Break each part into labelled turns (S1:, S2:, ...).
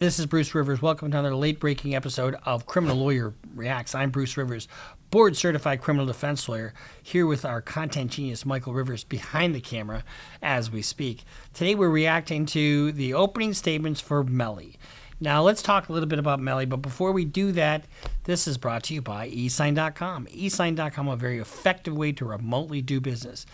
S1: This is Bruce Rivers. Welcome to another late-breaking episode of Criminal Lawyer Reacts. I'm Bruce Rivers, board-certified criminal defense lawyer, here with our content genius, Michael Rivers, behind the camera as we speak. Today we're reacting to the opening statements for Melly. Now let's talk a little bit about Melly, but before we do that, this is brought to you by eSign.com. eSign.com, a very effective way to remotely do business.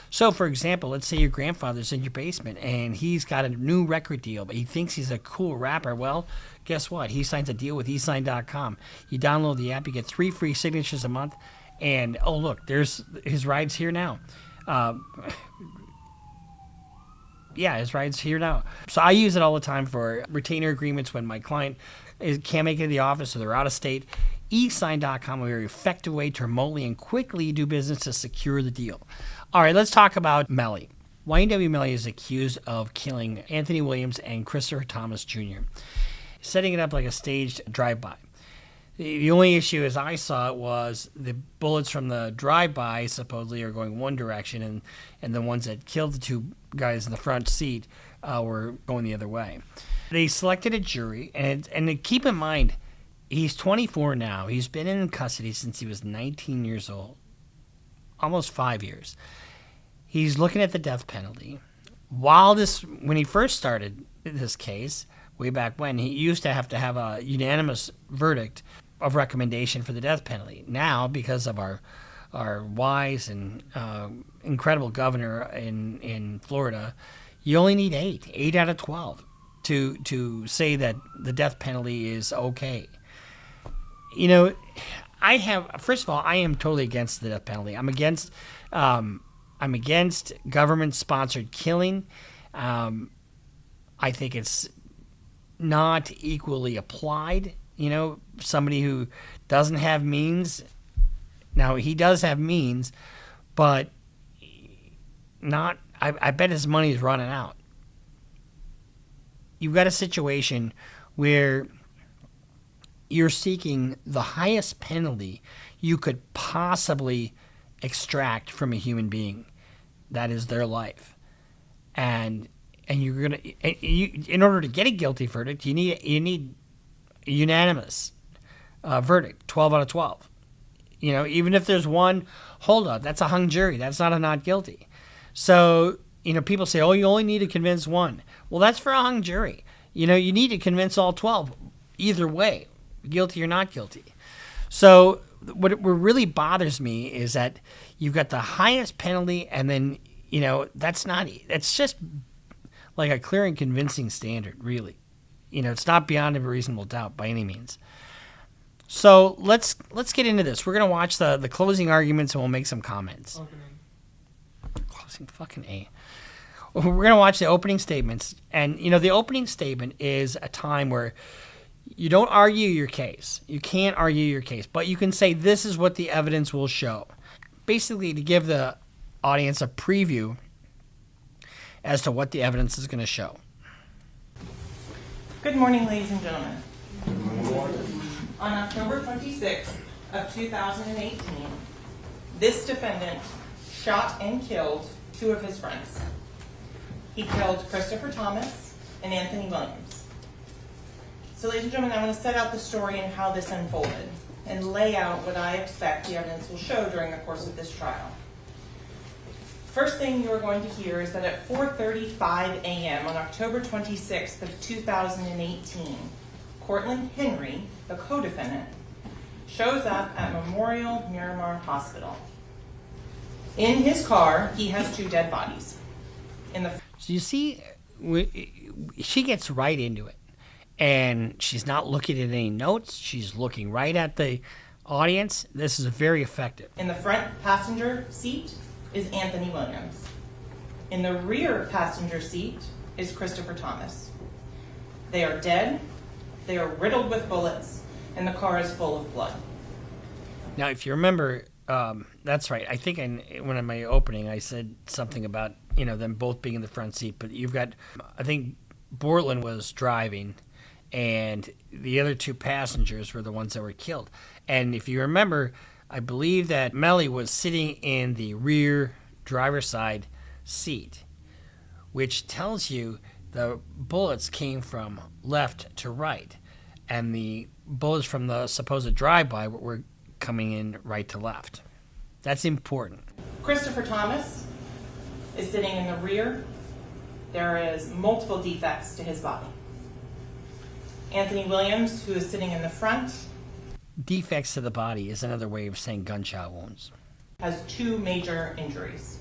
S1: So, for example, let's say your grandfather's in your basement and he's got a new record deal, but he thinks he's a cool rapper. Well, guess what? He signs a deal with eSign.com. You download the app, you get 3 free signatures a month, and oh, look, there's his ride's here now. Yeah, his ride's here now. So I use it all the time for retainer agreements when my client can't make it to the office or they're out of state. eSign.com, a very effective way to remotely and quickly do business to secure the deal. All right, let's talk about Melly. YNW Melly is accused of killing Anthony Williams and Christopher Thomas Jr., setting it up like a staged drive-by. The only issue, as I saw it, was the bullets from the drive-by supposedly are going one direction, and the ones that killed the two guys in the front seat were going the other way. They selected a jury, and keep in mind, he's 24 now. He's been in custody since he was 19 years old, almost 5 years. He's looking at the death penalty. When he first started this case, way back when, he used to have a unanimous verdict of recommendation for the death penalty. Now, because of our wise and incredible governor in Florida, you only need 8 out of 12 to say that the death penalty is okay. You know, first of all, I am totally against the death penalty. I'm against government-sponsored killing. I think it's not equally applied. You know, somebody who doesn't have means. Now, he does have means, but I bet his money is running out. You've got a situation where you're seeking the highest penalty you could possibly extract from a human being. That is their life. And you're gonna, in order to get a guilty verdict, you need a unanimous verdict, 12 out of 12. You know, even if there's one holdup, that's a hung jury. That's not a not guilty. So, you know, people say, oh, you only need to convince one. Well, that's for a hung jury. You know, you need to convince all 12, either way, guilty or not guilty. So what really bothers me is that you've got the highest penalty, and then, you know, that's just like a clear and convincing standard, really. You know, it's not beyond a reasonable doubt by any means. So let's get into this. We're going to watch the closing arguments, and we'll make some comments. Closing fucking A. We're going to watch the opening statements. And, you know, the opening statement is a time where you don't argue your case. You can't argue your case. But you can say this is what the evidence will show. Basically, to give the audience a preview as to what the evidence is going to show.
S2: Good morning, ladies and gentlemen. Good morning. On October 26th of 2018, this defendant shot and killed 2 of his friends. He killed Christopher Thomas and Anthony Williams. So, ladies and gentlemen, I'm going to set out the story and how this unfolded and lay out what I expect the evidence will show during the course of this trial. First thing you're going to hear is that at 4:35 a.m. on October 26th of 2018, Cortland Henry, the co-defendant, shows up at Memorial Miramar Hospital. In his car, he has 2 dead bodies.
S1: So you see, she gets right into it. And she's not looking at any notes. She's looking right at the audience. This is very effective.
S2: In the front passenger seat is Anthony Williams. In the rear passenger seat is Christopher Thomas. They are dead. They are riddled with bullets, and the car is full of blood.
S1: Now, if you remember, that's right. I think in my opening, I said something about, you know, them both being in the front seat. But you've got, I think Bortland was driving, and the other 2 passengers were the ones that were killed. And if you remember, I believe that Melly was sitting in the rear driver's side seat, which tells you The bullets came from left to right, and the bullets from the supposed drive-by were coming in right to left. That's important.
S2: Christopher Thomas is sitting in the rear. There is multiple defects to his body. Anthony Williams, who is sitting in the front,
S1: Defects to the body is another way of saying gunshot wounds.
S2: has 2 major injuries.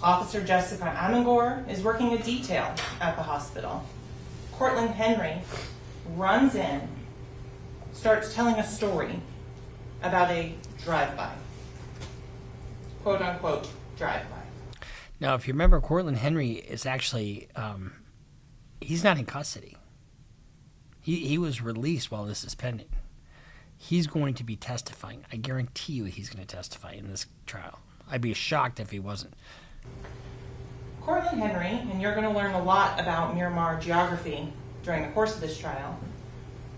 S2: Officer Jessica Amangor is working a detail at the hospital. Cortland Henry runs in, starts telling a story about a drive-by. Quote unquote, drive-by.
S1: Now, if you remember, Cortland Henry is actually, he's not in custody. He was released while this is pending. He's going to be testifying. I guarantee you he's going to testify in this trial. I'd be shocked if he wasn't.
S2: Cortland Henry, and you're going to learn a lot about Miramar geography during the course of this trial,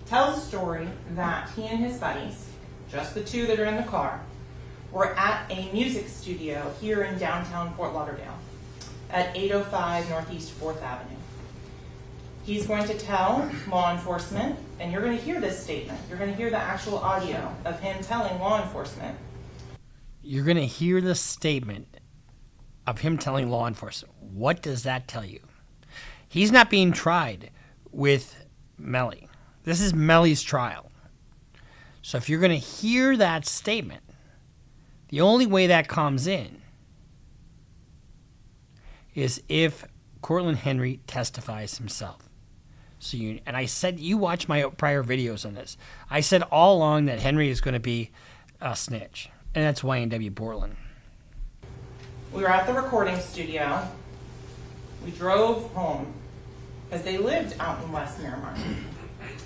S2: tells a story that he and his buddies, just the 2 that are in the car, were at a music studio here in downtown Fort Lauderdale at 805 Northeast 4th Avenue. He's going to tell law enforcement, and you're going to hear this statement. You're going to hear the actual audio of him telling law enforcement.
S1: You're going to hear the statement of him telling law enforcement. What does that tell you? He's not being tried with Melly. This is Melly's trial. So if you're going to hear that statement, the only way that comes in is if Cortland Henry testifies himself. So I said, you watch my prior videos on this. I said all along that Henry is going to be a snitch, and that's YNW Portland.
S2: We were at the recording studio. We drove home because they lived out in West Miramar.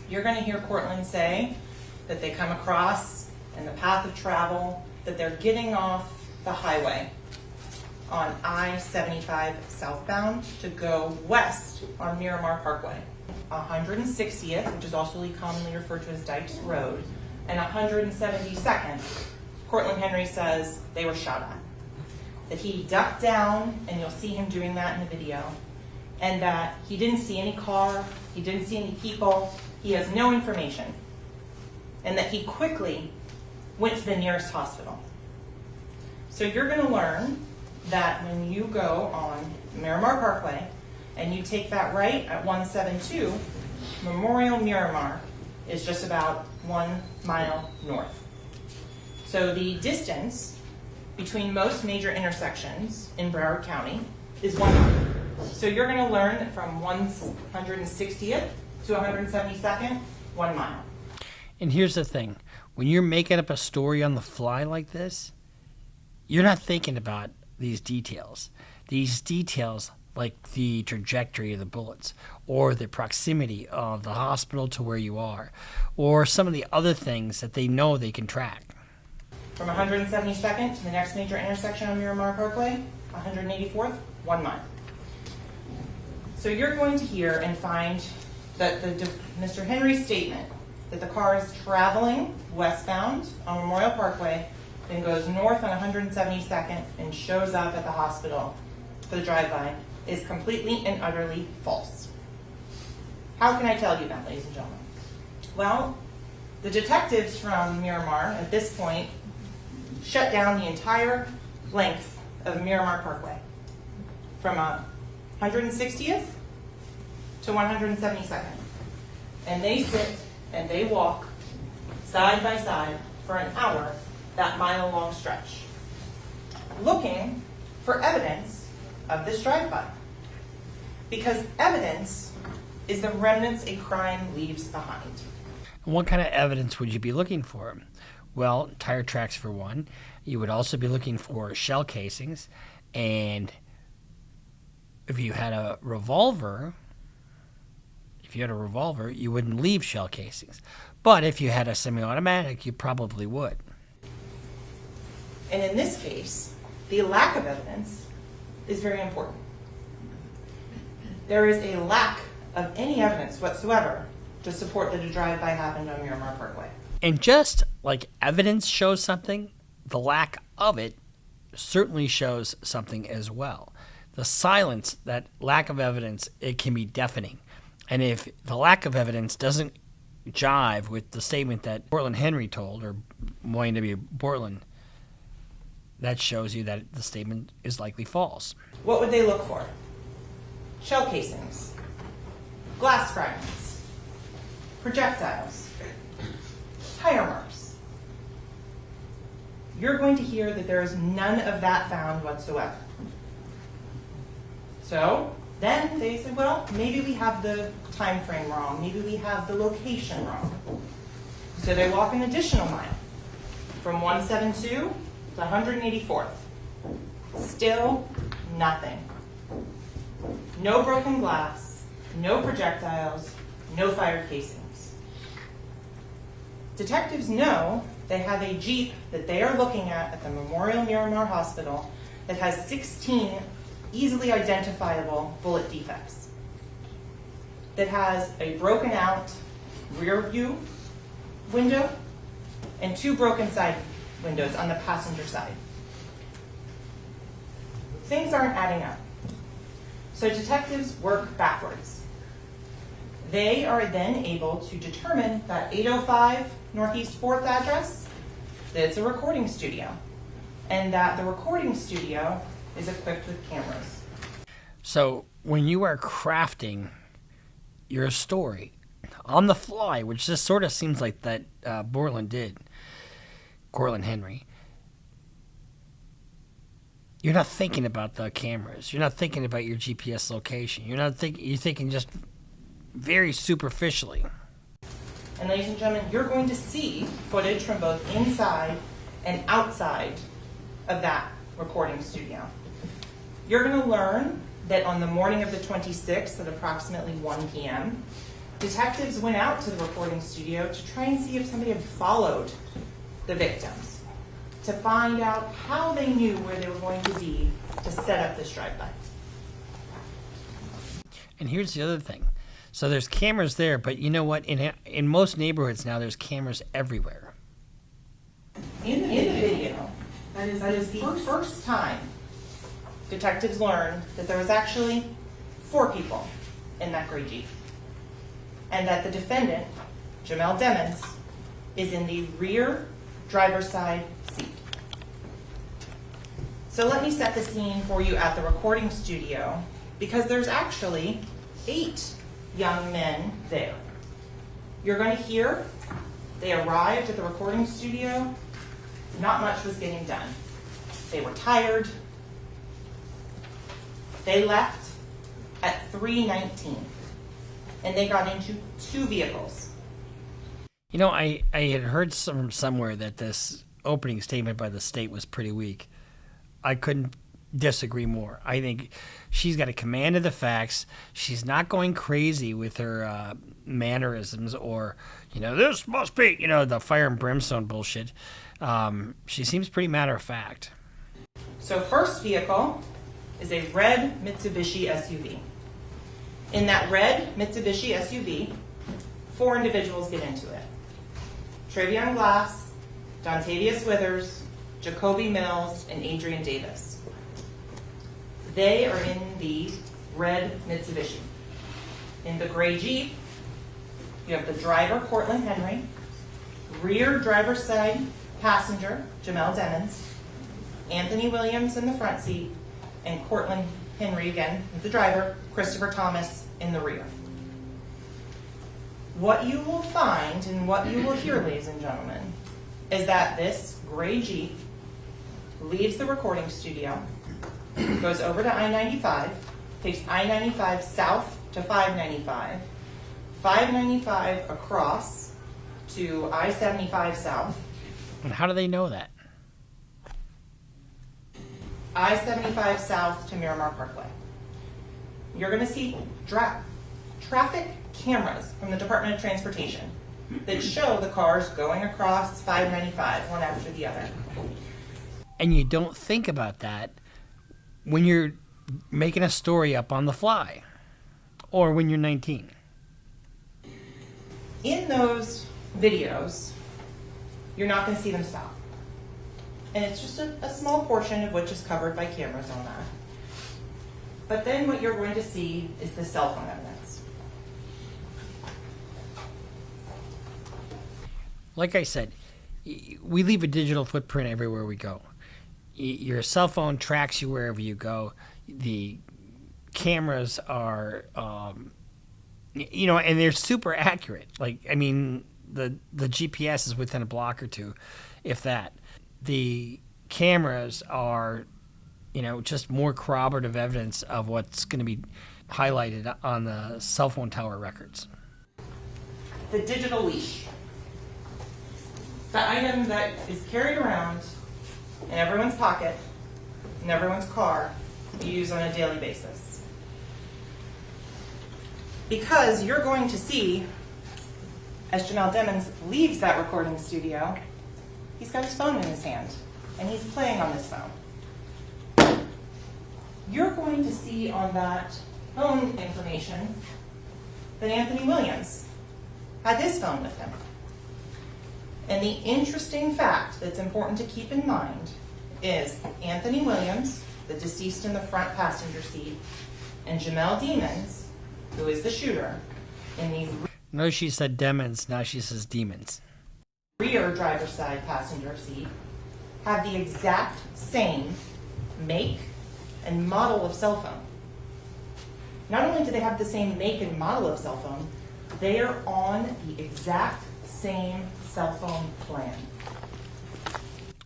S2: You're going to hear Cortland say that they come across in the path of travel, that they're getting off the highway on I-75 southbound to go west on Miramar Parkway. 160th, which is also commonly referred to as Dykes Road, and 172nd, Cortland Henry says they were shot at. That he ducked down, and you'll see him doing that in the video, and that he didn't see any car, he didn't see any people, he has no information, and that he quickly went to the nearest hospital. So you're going to learn that when you go on Miramar Parkway and you take that right at 172, Memorial Miramar is just about 1 mile north. So the distance between most major intersections in Broward County is 1 mile. So you're going to learn that from 160th to 172nd, 1 mile.
S1: And here's the thing. When you're making up a story on the fly like this, you're not thinking about these details. These details, like the trajectory of the bullets, or the proximity of the hospital to where you are, or some of the other things that they know they can track.
S2: From 172nd to the next major intersection on Miramar Parkway, 184th, 1 mile. So you're going to hear and find that Mr. Henry's statement that the car is traveling westbound on Memorial Parkway, then goes north on 172nd and shows up at the hospital for the drive-by is completely and utterly false. How can I tell you that, ladies and gentlemen? Well, the detectives from Miramar at this point shut down the entire length of Miramar Parkway from 160th to 172nd. And they sit and they walk side by side for an hour, that mile-long stretch, looking for evidence of this drive-by. Because evidence is the remnants a crime leaves behind.
S1: What kind of evidence would you be looking for? Well, tire tracks for one. You would also be looking for shell casings. And if you had a revolver, you wouldn't leave shell casings. But if you had a semi-automatic, you probably would.
S2: And in this case, the lack of evidence is very important. There is a lack of any evidence whatsoever to support that a drive-by happened on Miramar Parkway.
S1: And just like evidence shows something, the lack of it certainly shows something as well. the silence, that lack of evidence, it can be deafening. And if the lack of evidence doesn't jive with the statement that Portland Henry told, or YNW Portland, that shows you that the statement is likely false.
S2: What would they look for? Shell casings, glass fragments, projectiles, tire marks. You're going to hear that there is none of that found whatsoever. So then they said, well, maybe we have the time frame wrong. Maybe we have the location wrong. So they walk an additional mile from 172 to 184th. Still nothing. No broken glass, no projectiles, no fired casings. Detectives know they have a Jeep that they are looking at the Memorial Miramar Hospital that has 16 easily identifiable bullet defects, that has a broken out rear view window and 2 broken side windows on the passenger side. Things aren't adding up. So detectives work backwards. They are then able to determine that 805 Northeast 4th address, that it's a recording studio, and that the recording studio is equipped with cameras.
S1: So when you are crafting your story on the fly, which just sort of seems like that Borland did, Cortland Henry, you're not thinking about the cameras. You're not thinking about your GPS location. You're thinking just very superficially.
S2: And ladies and gentlemen, you're going to see footage from both inside and outside of that recording studio. You're going to learn that on the morning of the 26th at approximately 1 p.m., detectives went out to the recording studio to try and see if somebody had followed the victims, to find out how they knew where they were going to be to set up this drive-by.
S1: And here's the other thing. So there's cameras there, but you know what? In most neighborhoods now, there's cameras everywhere.
S2: In the video, that is the first time detectives learned that there was actually 4 people in that gray Jeep, and that the defendant, Jamel Demons, is in the rear driver's side seat. So let me set the scene for you at the recording studio, because there's actually 8 young men there. You're going to hear they arrived at the recording studio, not much was getting done. They were tired. They left at 3:19, and they got into 2 vehicles.
S1: You know, I had heard somewhere that this opening statement by the state was pretty weak. I couldn't disagree more. I think she's got a command of the facts. She's not going crazy with her mannerisms or, this must be, the fire and brimstone bullshit. She seems pretty matter of fact.
S2: So first vehicle is a red Mitsubishi SUV. In that red Mitsubishi SUV, 4 individuals get into it. Travion Glass, Dontavius Withers, Jacoby Mills, and Adrian Davis. They are in the red Mitsubishi. In the gray Jeep, you have the driver, Cortland Henry, rear driver's side passenger, Jamel Demons, Anthony Williams in the front seat, and Cortland Henry, again, the driver, Christopher Thomas, in the rear. What you will find and what you will hear, ladies and gentlemen, is that this gray Jeep leaves the recording studio, goes over to I-95, takes I-95 south to 595, 595 across to I-75 south.
S1: And how do they know that?
S2: I-75 south to Miramar Parkway. You're going to see traffic cameras from the Department of Transportation that show the cars going across 595, one after the other.
S1: And you don't think about that when you're making a story up on the fly or when you're 19.
S2: In those videos, you're not going to see them stop. And it's just a small portion of which is covered by cameras on that. But then what you're going to see is the cell phone evidence.
S1: Like I said, we leave a digital footprint everywhere we go. Your cell phone tracks you wherever you go. The cameras are, and they're super accurate. Like, I mean, the GPS is within a block or two, if that. The cameras are, just more corroborative evidence of what's going to be highlighted on the cell phone tower records.
S2: The digital leash. The item that is carried around in everyone's pocket, in everyone's car, you use on a daily basis. Because you're going to see, as Jamel Demons leaves that recording studio, he's got his phone in his hand, and he's playing on this phone. You're going to see on that phone information that Anthony Williams had his phone with him. And the interesting fact that's important to keep in mind is Anthony Williams, the deceased in the front passenger seat, and Jamel Demons, who is the shooter, in the
S1: No, she said demons, now she says demons.
S2: rear driver's side passenger seat, have the exact same make and model of cell phone. Not only do they have the same make and model of cell phone, they are on the exact same cell phone plan.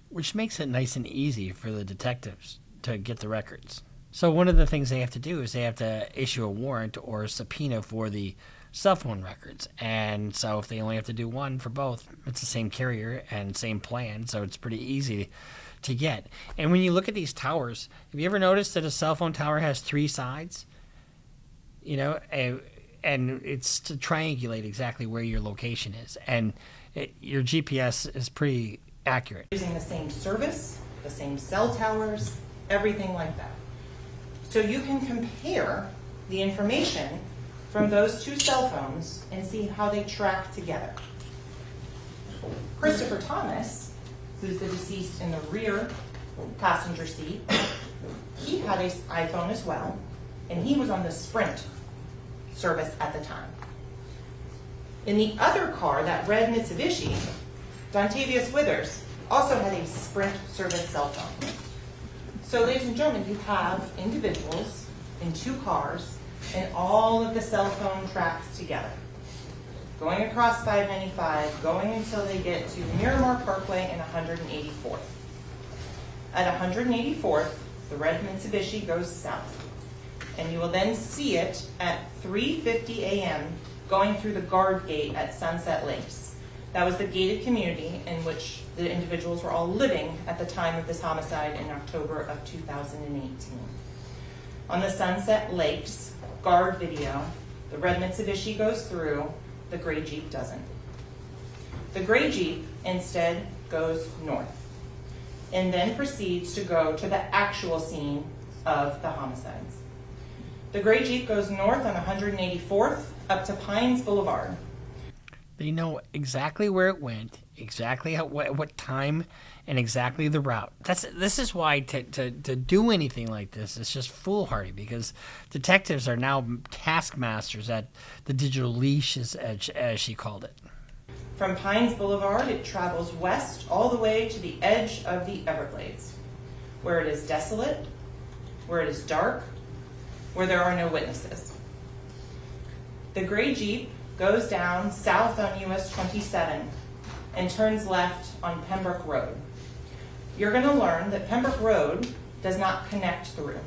S1: Which makes it nice and easy for the detectives to get the records. So one of the things they have to do is they have to issue a warrant or a subpoena for the cell phone records. And so if they only have to do one for both, it's the same carrier and same plan, so it's pretty easy to get. And when you look at these towers, have you ever noticed that a cell phone tower has 3 sides? And it's to triangulate exactly where your location is. And your GPS is pretty accurate.
S2: Using the same service, the same cell towers, everything like that. So you can compare the information from those 2 cell phones and see how they track together. Christopher Thomas, who's the deceased in the rear passenger seat, he had an iPhone as well, and he was on the Sprint service at the time. In the other car, that red Mitsubishi, Dontavius Withers also had a Sprint service cell phone. So, ladies and gentlemen, you have individuals in 2 cars and all of the cell phone tracks together, going across 595, going until they get to Miramar Parkway and 184th. At 184th, the red Mitsubishi goes south. And you will then see it at 3:50 a.m. going through the guard gate at Sunset Lakes. That was the gated community in which the individuals were all living at the time of this homicide in October of 2018. On the Sunset Lakes guard video, the red Mitsubishi goes through, the gray Jeep doesn't. The gray Jeep instead goes north and then proceeds to go to the actual scene of the homicides. The gray Jeep goes north on 184th up to Pines Boulevard.
S1: They know exactly where it went, exactly what time, and exactly the route. This is why to do anything like this is just foolhardy, because detectives are now taskmasters at the digital leash, as she called it.
S2: From Pines Boulevard, it travels west all the way to the edge of the Everglades, where it is desolate, where it is dark, where there are no witnesses. The gray Jeep goes down south on US 27 and turns left on Pembroke Road. You're going to learn that Pembroke Road does not connect through.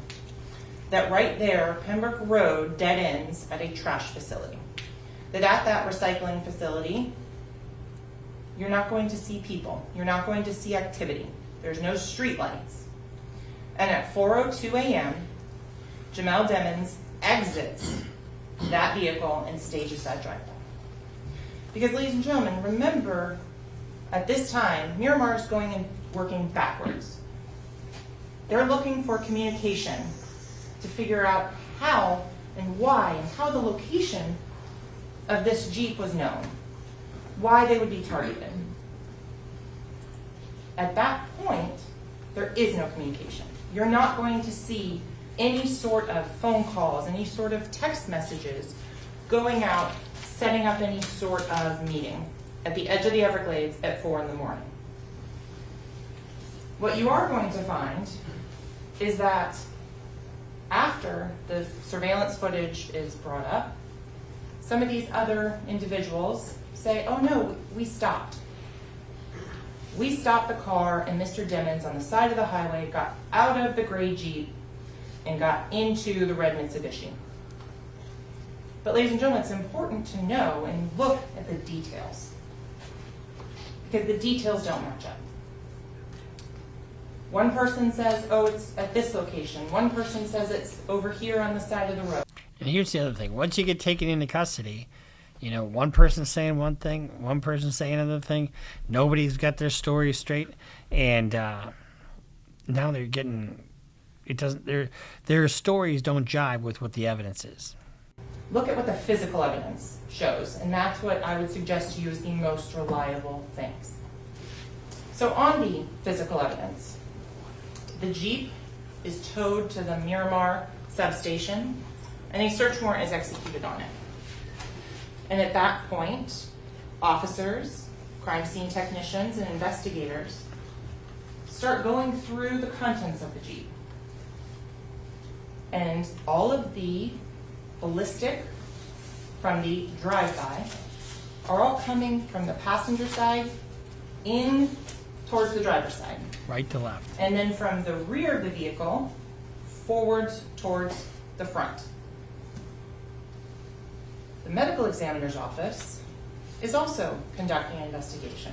S2: That right there, Pembroke Road dead ends at a trash facility. That at that recycling facility, you're not going to see people. You're not going to see activity. There's no street lights. And at 4:02 a.m., Jamel Demons exits that vehicle and stages that driveway. Because, ladies and gentlemen, remember, at this time, Miramar is going and working backwards. They're looking for communication to figure out how and why and how the location of this Jeep was known, why they would be targeted. At that point, there is no communication. You're not going to see any sort of phone calls, any sort of text messages, going out, setting up any sort of meeting at the edge of the Everglades at 4 in the morning. What you are going to find is that after the surveillance footage is brought up, some of these other individuals say, oh no, we stopped. We stopped the car and Mr. Dimmons on the side of the highway got out of the gray Jeep and got into the red Mitsubishi. But ladies and gentlemen, it's important to know and look at the details, because the details don't match up. One person says, oh, it's at this location. One person says it's over here on the side of the road.
S1: And here's the other thing. Once you get taken into custody, you know, one person's saying one thing, one person's saying another thing. Nobody's got their story straight. And now they're getting, it doesn't, their stories don't jive with what the evidence is.
S2: Look at what the physical evidence shows. And that's what I would suggest to you is the most reliable things. So on the physical evidence, the Jeep is towed to the Miramar substation, and a search warrant is executed on it. And at that point, officers, crime scene technicians, and investigators start going through the contents of the Jeep. And all of the ballistic from the drive-by are all coming from the passenger side in towards the driver's side.
S1: Right to left.
S2: And then from the rear of the vehicle, forwards towards the front. The medical examiner's office is also conducting an investigation.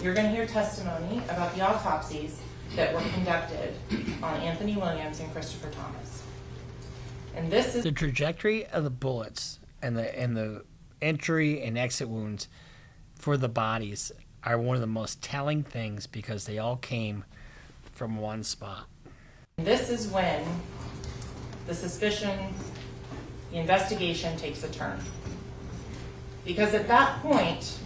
S2: You're going to hear testimony about the autopsies that were conducted on Anthony Williams and Christopher Thomas. And this is
S1: the trajectory of the bullets and the entry and exit wounds for the bodies are one of the most telling things, because they all came from one spot.
S2: This is when the suspicion, the investigation takes a turn. Because at that point,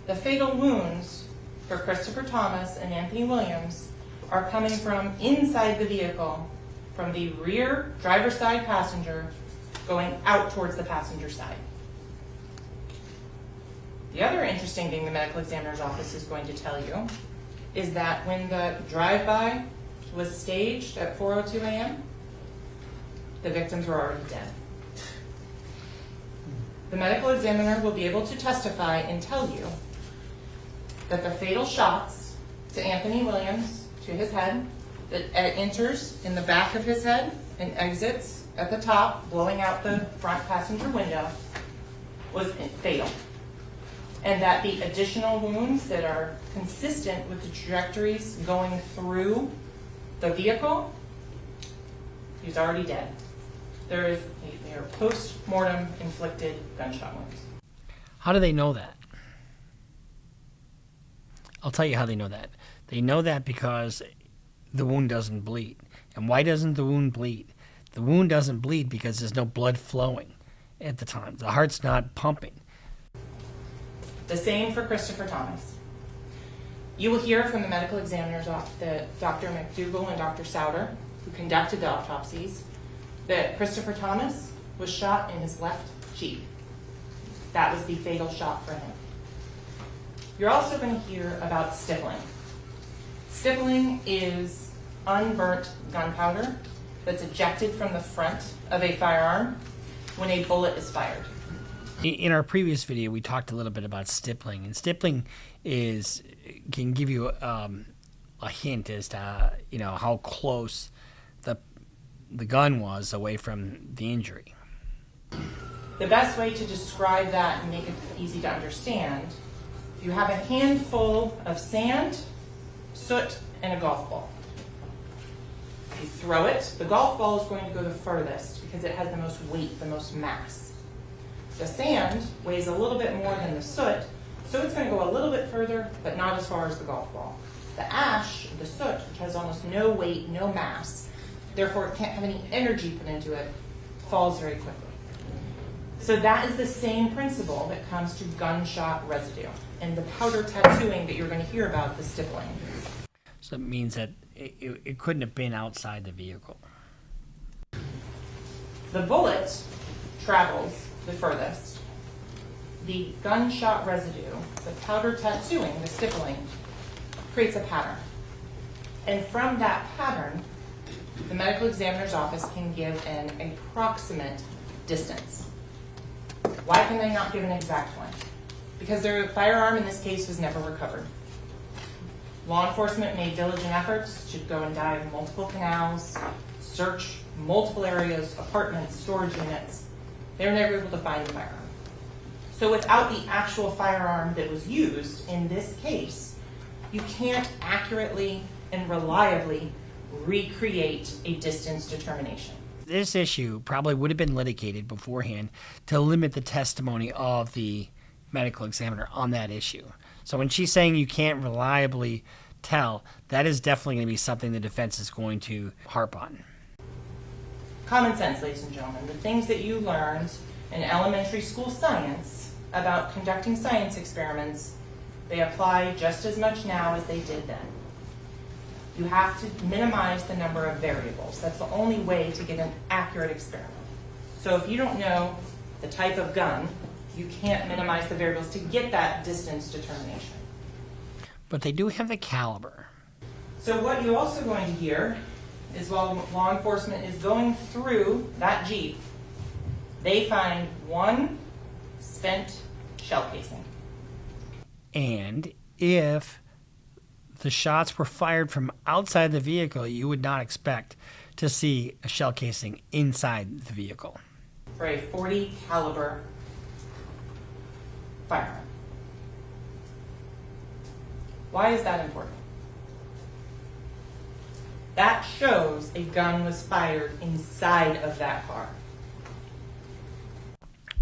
S2: the fatal wounds for Christopher Thomas and Anthony Williams are coming from inside the vehicle, from the rear driver's side passenger going out towards the passenger side. The other interesting thing the medical examiner's office is going to tell you is that when the drive-by was staged at 4:02 a.m., the victims were already dead. The medical examiner will be able to testify and tell you that the fatal shots to Anthony Williams, to his head, that enters in the back of his head and exits at the top, blowing out the front passenger window, was fatal. And that the additional wounds that are consistent with the trajectories going through the vehicle, he's already dead. They are post-mortem inflicted gunshot wounds.
S1: How do they know that? I'll tell you how they know that. They know that because the wound doesn't bleed. And why doesn't the wound bleed? The wound doesn't bleed because there's no blood flowing at the time. The heart's not pumping.
S2: The same for Christopher Thomas. You will hear from the medical examiners, Dr. McDougall and Dr. Souter, who conducted the autopsies, that Christopher Thomas was shot in his left cheek. That was the fatal shot for him. You're also going to hear about stippling. Stippling is unburnt gunpowder that's ejected from the front of a firearm when a bullet is fired.
S1: In our previous video, we talked a little bit about stippling, and stippling can give you a hint as to how close the gun was away from the injury.
S2: The best way to describe that and make it easy to understand, if you have a handful of sand, soot, and a golf ball. You throw it, the golf ball is going to go the furthest because it has the most weight, the most mass. The sand weighs a little bit more than the soot, so it's going to go a little bit further, but not as far as the golf ball. The ash, the soot, which has almost no weight, no mass, therefore it can't have any energy put into it, falls very quickly. So that is the same principle that comes to gunshot residue and the powder tattooing that you're going to hear about, the stippling.
S1: So it means that it couldn't have been outside the vehicle.
S2: The bullet travels the furthest. The gunshot residue, the powder tattooing, the stippling, creates a pattern. And from that pattern, the medical examiner's office can give an approximate distance. Why can they not give an exact one? Because their firearm in this case was never recovered. Law enforcement made diligent efforts to go and dive multiple canals, search multiple areas, apartments, storage units. They were never able to find the firearm. So without the actual firearm that was used in this case, you can't accurately and reliably recreate a distance determination.
S1: This issue probably would have been litigated beforehand to limit the testimony of the medical examiner on that issue. So when she's saying you can't reliably tell, that is definitely going to be something the defense is going to harp on.
S2: Common sense, ladies and gentlemen. The things that you learned in elementary school science about conducting science experiments, they apply just as much now as they did then. You have to minimize the number of variables. That's the only way to get an accurate experiment. So if you don't know the type of gun, you can't minimize the variables to get that distance determination.
S1: But they do have the caliber.
S2: So what you're also going to hear is while law enforcement is going through that Jeep, they find one spent shell casing.
S1: And if the shots were fired from outside the vehicle, you would not expect to see a shell casing inside the vehicle.
S2: For a .40 caliber firearm. Why is that important? That shows a gun was fired inside of that car.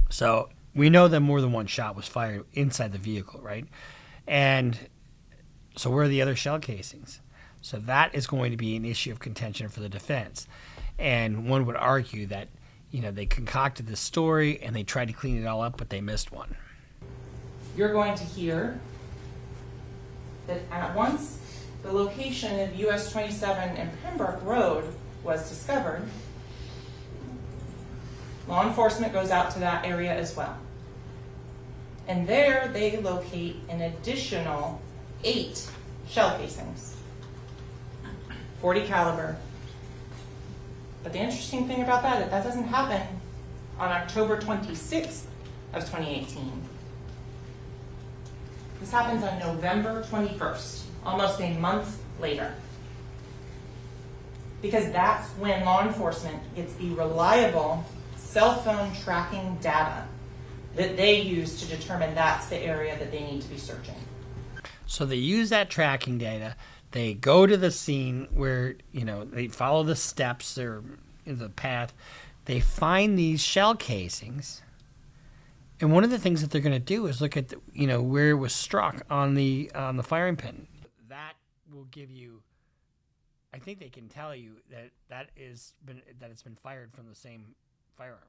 S1: So we know that more than one shot was fired inside the vehicle, right? And so where are the other shell casings? So that is going to be an issue of contention for the defense. And one would argue that, they concocted this story and they tried to clean it all up, but they missed one.
S2: You're going to hear that at once the location of US 27 and Pembroke Road was discovered, law enforcement goes out to that area as well. And there they locate an additional 8 shell casings, .40 caliber. But the interesting thing about that is that doesn't happen on October 26th of 2018. This happens on November 21st, almost a month later. Because that's when law enforcement gets the reliable cell phone tracking data that they use to determine that's the area that they need to be searching.
S1: So they use that tracking data. They go to the scene where, they follow the steps or the path. They find these shell casings. And one of the things that they're going to do is look at, where it was struck on the firing pin. That will give you, I think they can tell you that it's been fired from the same firearm.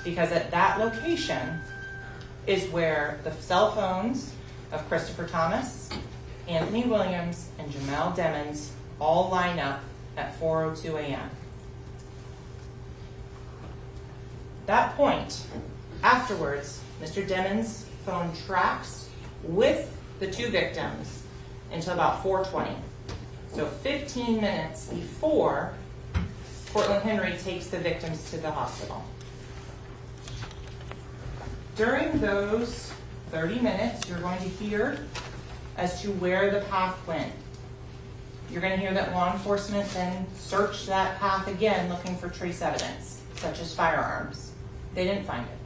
S2: Because at that location is where the cell phones of Christopher Thomas, Anthony Williams, and Jamel Demmons all line up at 4:02 a.m. That point, afterwards, Mr. Demmons' phone tracks with the 2 victims until about 4:20. So 15 minutes before Cortland Henry takes the victims to the hospital. During those 30 minutes, you're going to hear as to where the path went. You're going to hear that law enforcement then searched that path again looking for trace evidence, such as firearms. They didn't find it.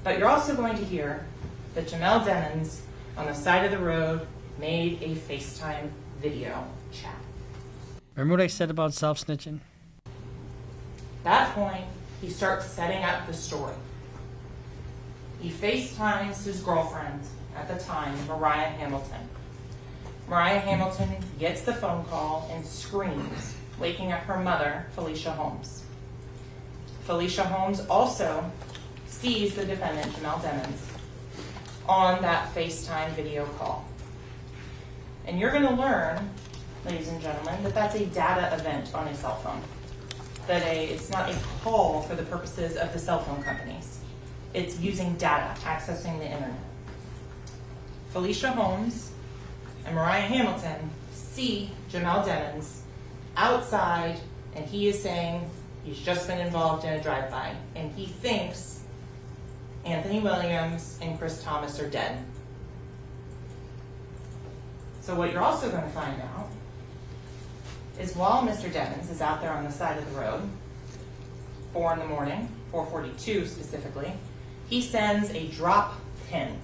S2: But you're also going to hear that Jamel Demmons, on the side of the road, made a FaceTime video chat.
S1: Remember what I said about self-snitching?
S2: At that point, he starts setting up the story. He FaceTimes his girlfriend at the time, Mariah Hamilton. Mariah Hamilton gets the phone call and screams, waking up her mother, Felicia Holmes. Felicia Holmes also sees the defendant, Jamel Demmons, on that FaceTime video call. And you're going to learn, ladies and gentlemen, that that's a data event on a cell phone. that it's not a call for the purposes of the cell phone companies. It's using data, accessing the internet. Felicia Holmes and Mariah Hamilton see Jamel Devins outside, and he is saying he's just been involved in a drive-by, and he thinks Anthony Williams and Chris Thomas are dead. So what you're also going to find out is while Mr. Devins is out there on the side of the road, 4 in the morning, 4:42 specifically, he sends a drop pin,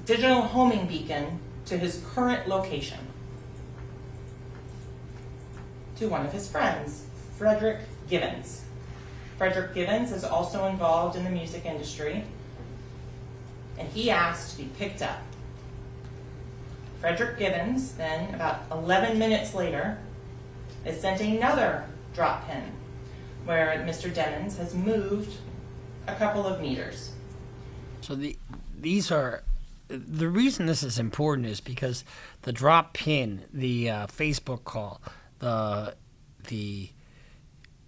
S2: digital homing beacon, to his current location to one of his friends, Frederick Givens. Frederick Givens is also involved in the music industry, and he asked to be picked up. Frederick Givens, then, about 11 minutes later, is sent another drop pin where Mr. Devins has moved a couple of meters.
S1: So these are, the reason this is important is because the drop pin, the Facebook call, the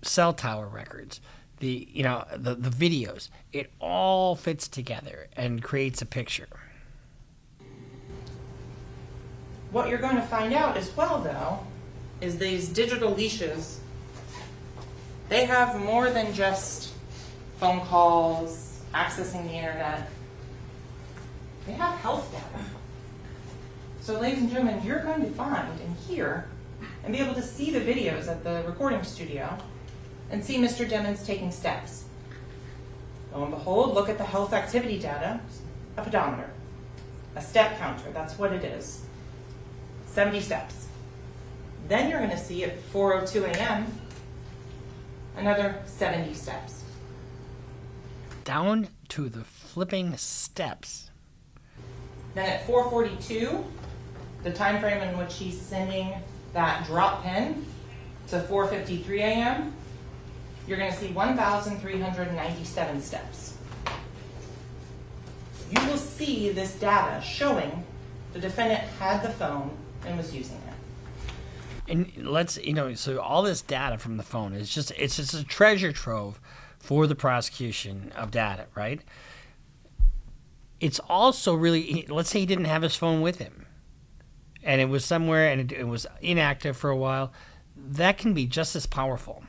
S1: cell tower records, the videos, it all fits together and creates a picture.
S2: What you're going to find out as well, though, is these digital leashes, they have more than just phone calls, accessing the internet. They have health data. So, ladies and gentlemen, you're going to find and hear and be able to see the videos at the recording studio and see Mr. Devins taking steps. Lo and behold, look at the health activity data, a pedometer, a step counter, that's what it is. 70 steps. Then you're going to see at 4:02 a.m. another 70 steps.
S1: Down to the flipping steps.
S2: Then at 4:42, the time frame in which he's sending that drop pin to 4:53 a.m., you're going to see 1,397 steps. You will see this data showing the defendant had the phone and was using it.
S1: And so all this data from the phone is it's just a treasure trove for the prosecution of data, right? It's also really, let's say he didn't have his phone with him and it was somewhere and it was inactive for a while. That can be just as powerful.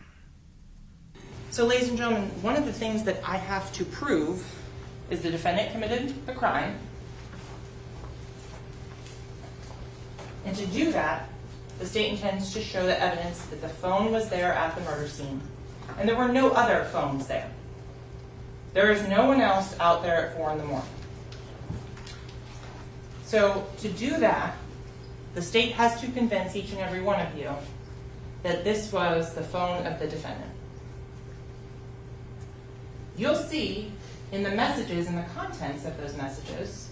S2: So, ladies and gentlemen, one of the things that I have to prove is the defendant committed the crime. And to do that, the state intends to show the evidence that the phone was there at the murder scene, and there were no other phones there. There is no one else out there at 4 in the morning. So to do that, the state has to convince each and every one of you that this was the phone of the defendant. You'll see in the messages and the contents of those messages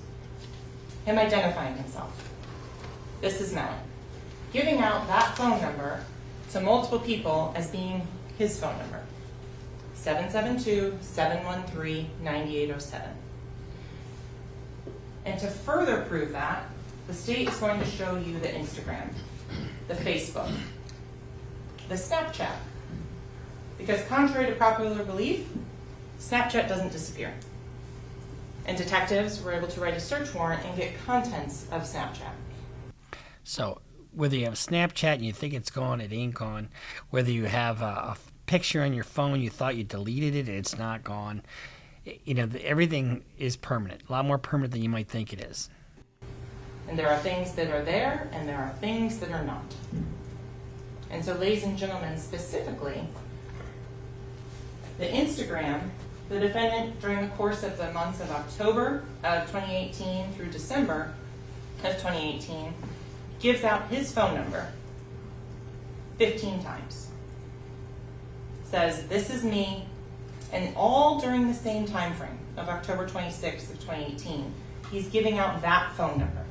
S2: him identifying himself. This is Melly, giving out that phone number to multiple people as being his phone number, 772-713-9807. And to further prove that, the state is going to show you the Instagram, the Facebook, the Snapchat. Because contrary to popular belief, Snapchat doesn't disappear. And detectives were able to write a search warrant and get contents of Snapchat.
S1: So whether you have Snapchat and you think it's gone, it ain't gone. Whether you have a picture on your phone, you thought you deleted it, it's not gone. Everything is permanent, a lot more permanent than you might think it is.
S2: And there are things that are there, and there are things that are not. And so, ladies and gentlemen, specifically, the Instagram, the defendant, during the course of the months of October of 2018 through December of 2018, gives out his phone number 15 times. Says, "This is me," and all during the same time frame of October 26th of 2018, he's giving out that phone number.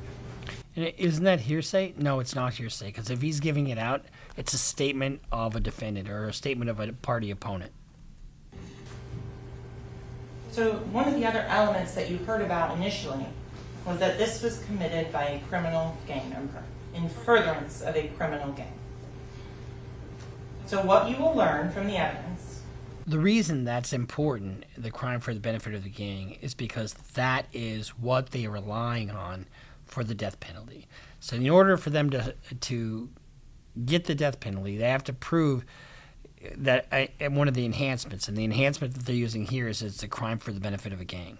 S1: And isn't that hearsay? No, it's not hearsay, because if he's giving it out, it's a statement of a defendant or a statement of a party opponent.
S2: So one of the other elements that you heard about initially was that this was committed by a criminal gang member in furtherance of a criminal gang. So what you will learn from the evidence.
S1: The reason that's important, the crime for the benefit of the gang, is because that is what they are relying on for the death penalty. So in order for them to get the death penalty, they have to prove that one of the enhancements, and the enhancement that they're using here is it's a crime for the benefit of a gang.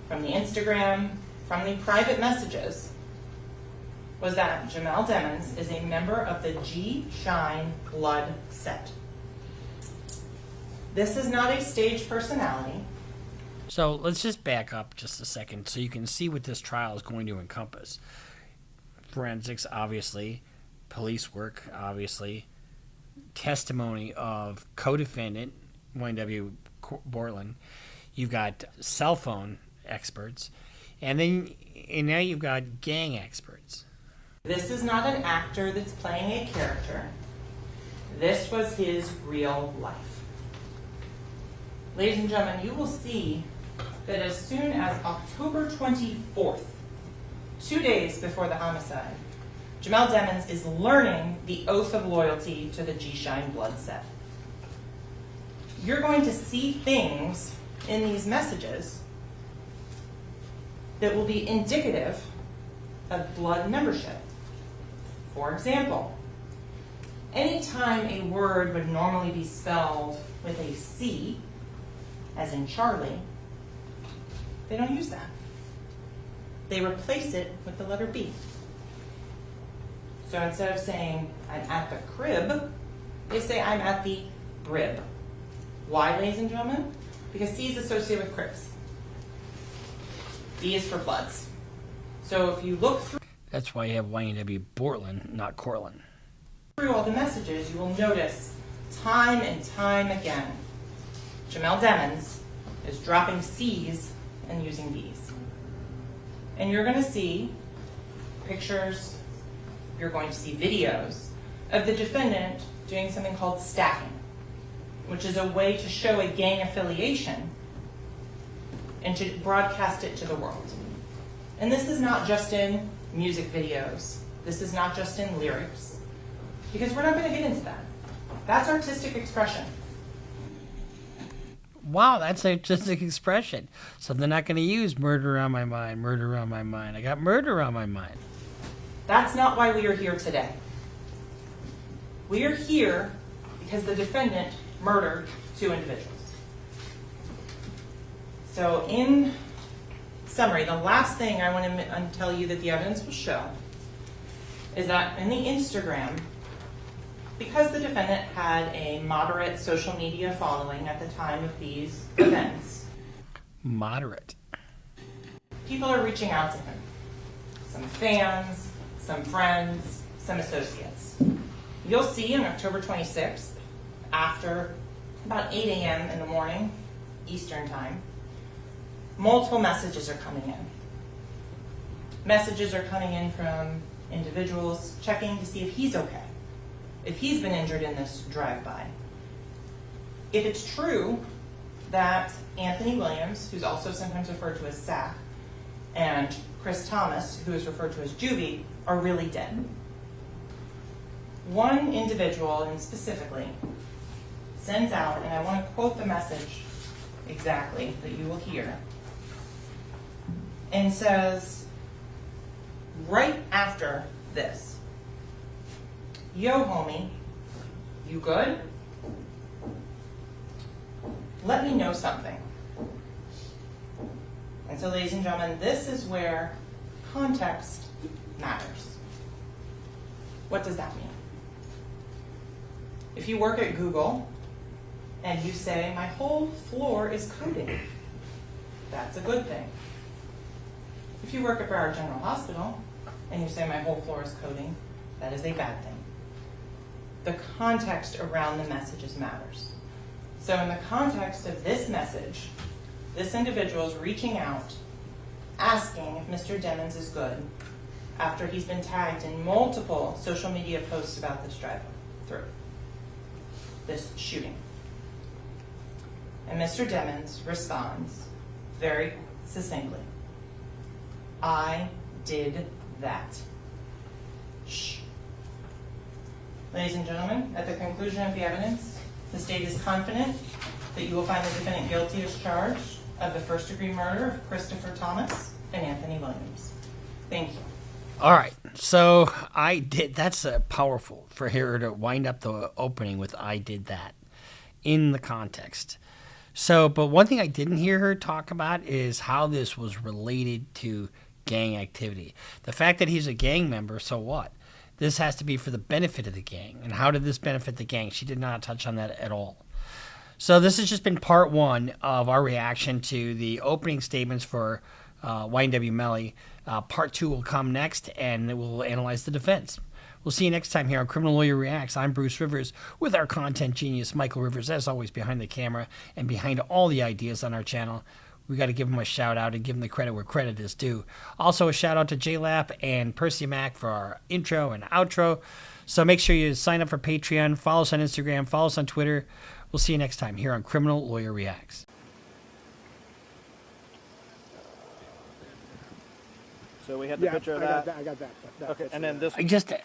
S2: From the Instagram, from the private messages, was that Jamel Demons is a member of the G Shine Blood set. This is not a stage personality.
S1: So let's just back up just a second so you can see what this trial is going to encompass. Forensics, obviously. Police work, obviously. Testimony of co-defendant, YNW Borland. You've got cell phone experts. And now you've got gang experts.
S2: This is not an actor that's playing a character. This was his real life. Ladies and gentlemen, you will see that as soon as October 24th, 2 days before the homicide, Jamel Demons is learning the oath of loyalty to the G-Shine Blood set. You're going to see things in these messages that will be indicative of blood membership. For example, anytime a word would normally be spelled with a C, as in Charlie, they don't use that. They replace it with the letter B. So instead of saying, I'm at the crib, they say, I'm at the brib. Why, ladies and gentlemen? Because C is associated with cribs. B is for bloods. So if you look
S1: That's why you have YNW Borland, not Cortland.
S2: through all the messages, you will notice time and time again, Jamel Demons is dropping C's and using B's. And you're going to see pictures, you're going to see videos of the defendant doing something called stacking, which is a way to show a gang affiliation and to broadcast it to the world. And this is not just in music videos. This is not just in lyrics, because we're not going to get into that. That's artistic expression.
S1: Wow, that's artistic expression. So they're not going to use murder on my mind, murder on my mind. I got murder on my mind.
S2: That's not why we are here today. We are here because the defendant murdered 2 individuals. So in summary, the last thing I want to tell you that the evidence will show is that in the Instagram, because the defendant had a moderate social media following at the time of these events,
S1: Moderate.
S2: people are reaching out to him. Some fans, some friends, some associates. You'll see on October 26th, after about 8 a.m. in the morning, Eastern time, multiple messages are coming in. Messages are coming in from individuals checking to see if he's okay, if he's been injured in this drive-by. If it's true that Anthony Williams, who's also sometimes referred to as Sack, and Chris Thomas, who is referred to as Juvie, are really dead. One individual, and specifically, sends out, and I want to quote the message exactly that you will hear, and says, right after this, yo homie, you good? Let me know something. And so, ladies and gentlemen, this is where context matters. What does that mean? If you work at Google and you say, my whole floor is coding, that's a good thing. If you work at Broward General Hospital and you say, my whole floor is coding, that is a bad thing. The context around the messages matters. So in the context of this message, this individual is reaching out, asking if Mr. Demons is good, after he's been tagged in multiple social media posts about this drive-through, this shooting. And Mr. Demons responds very succinctly, I did that. Shh. Ladies and gentlemen, at the conclusion of the evidence, the state is confident that you will find the defendant guilty as charged of the first-degree murder of Christopher Thomas and Anthony Williams. Thank you.
S1: All right, so I did. That's powerful for her to wind up the opening with "I did that" in the context. So, but one thing I didn't hear her talk about is how this was related to gang activity. The fact that he's a gang member, so what? This has to be for the benefit of the gang. And how did this benefit the gang? She did not touch on that at all. So this has just been part one of our reaction to the opening statements for YNW Melly. Part two will come next, and we'll analyze the defense. We'll see you next time here on Criminal Lawyer Reacts. I'm Bruce Rivers with our content genius, Michael Rivers, as always, behind the camera and behind all the ideas on our channel. We got to give him a shout out and give him the credit where credit is due. Also, a shout out to JLap and Percy Mac for our intro and outro. So make sure you sign up for Patreon, follow us on Instagram, follow us on Twitter. We'll see you next time here on Criminal Lawyer Reacts.
S3: So we had the picture of that.
S4: I got that.
S3: Okay, and then this.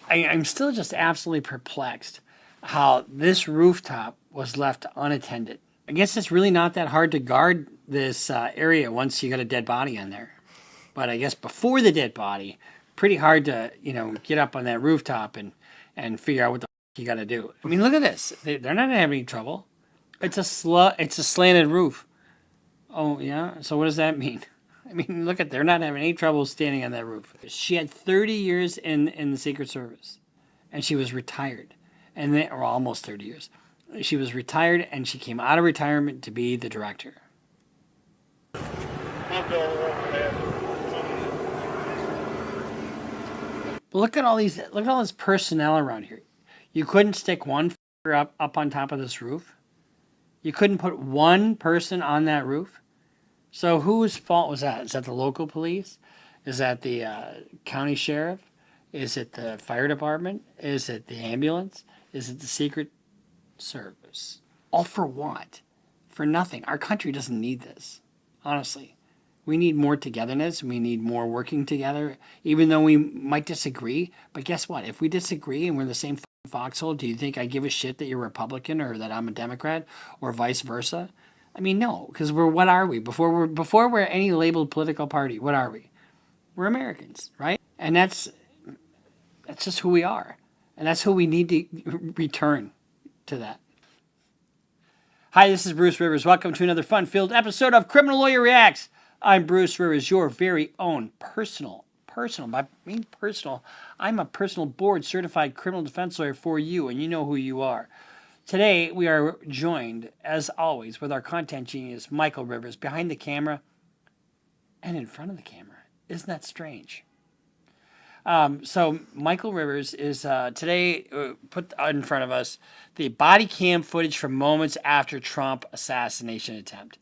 S1: I'm still just absolutely perplexed how this rooftop was left unattended. I guess it's really not that hard to guard this area once you got a dead body on there. But I guess before the dead body, pretty hard to, get up on that rooftop and figure out what the you got to do. I mean, look at this. They're not having any trouble. It's a slanted roof. Oh, yeah? So what does that mean? I mean, look they're not having any trouble standing on that roof. She had 30 years in the Secret Service, and she was retired, or almost 30 years. She was retired, and she came out of retirement to be the director. But look at all this personnel around here. You couldn't stick one up on top of this roof. You couldn't put one person on that roof. So whose fault was that? Is that the local police? Is that the county sheriff? Is it the fire department? Is it the ambulance? Is it the Secret Service? All for what? For nothing. Our country doesn't need this. Honestly. We need more togetherness. We need more working together, even though we might disagree. But guess what? If we disagree and we're in the same foxhole, do you think I give a shit that you're a Republican or that I'm a Democrat or vice versa? I mean, no, because what are we? Before we're any labeled political party, what are we? We're Americans, right? And that's just who we are. And that's who we need to return to that. Hi, this is Bruce Rivers. Welcome to another fun-filled episode of Criminal Lawyer Reacts. I'm Bruce Rivers, your very own personal, by being personal, I'm a personal board-certified criminal defense lawyer for you, and you know who you are. Today, we are joined, as always, with our content genius, Michael Rivers, behind the camera and in front of the camera. Isn't that strange? So Michael Rivers is today put in front of us the body cam footage from moments after Trump assassination attempt.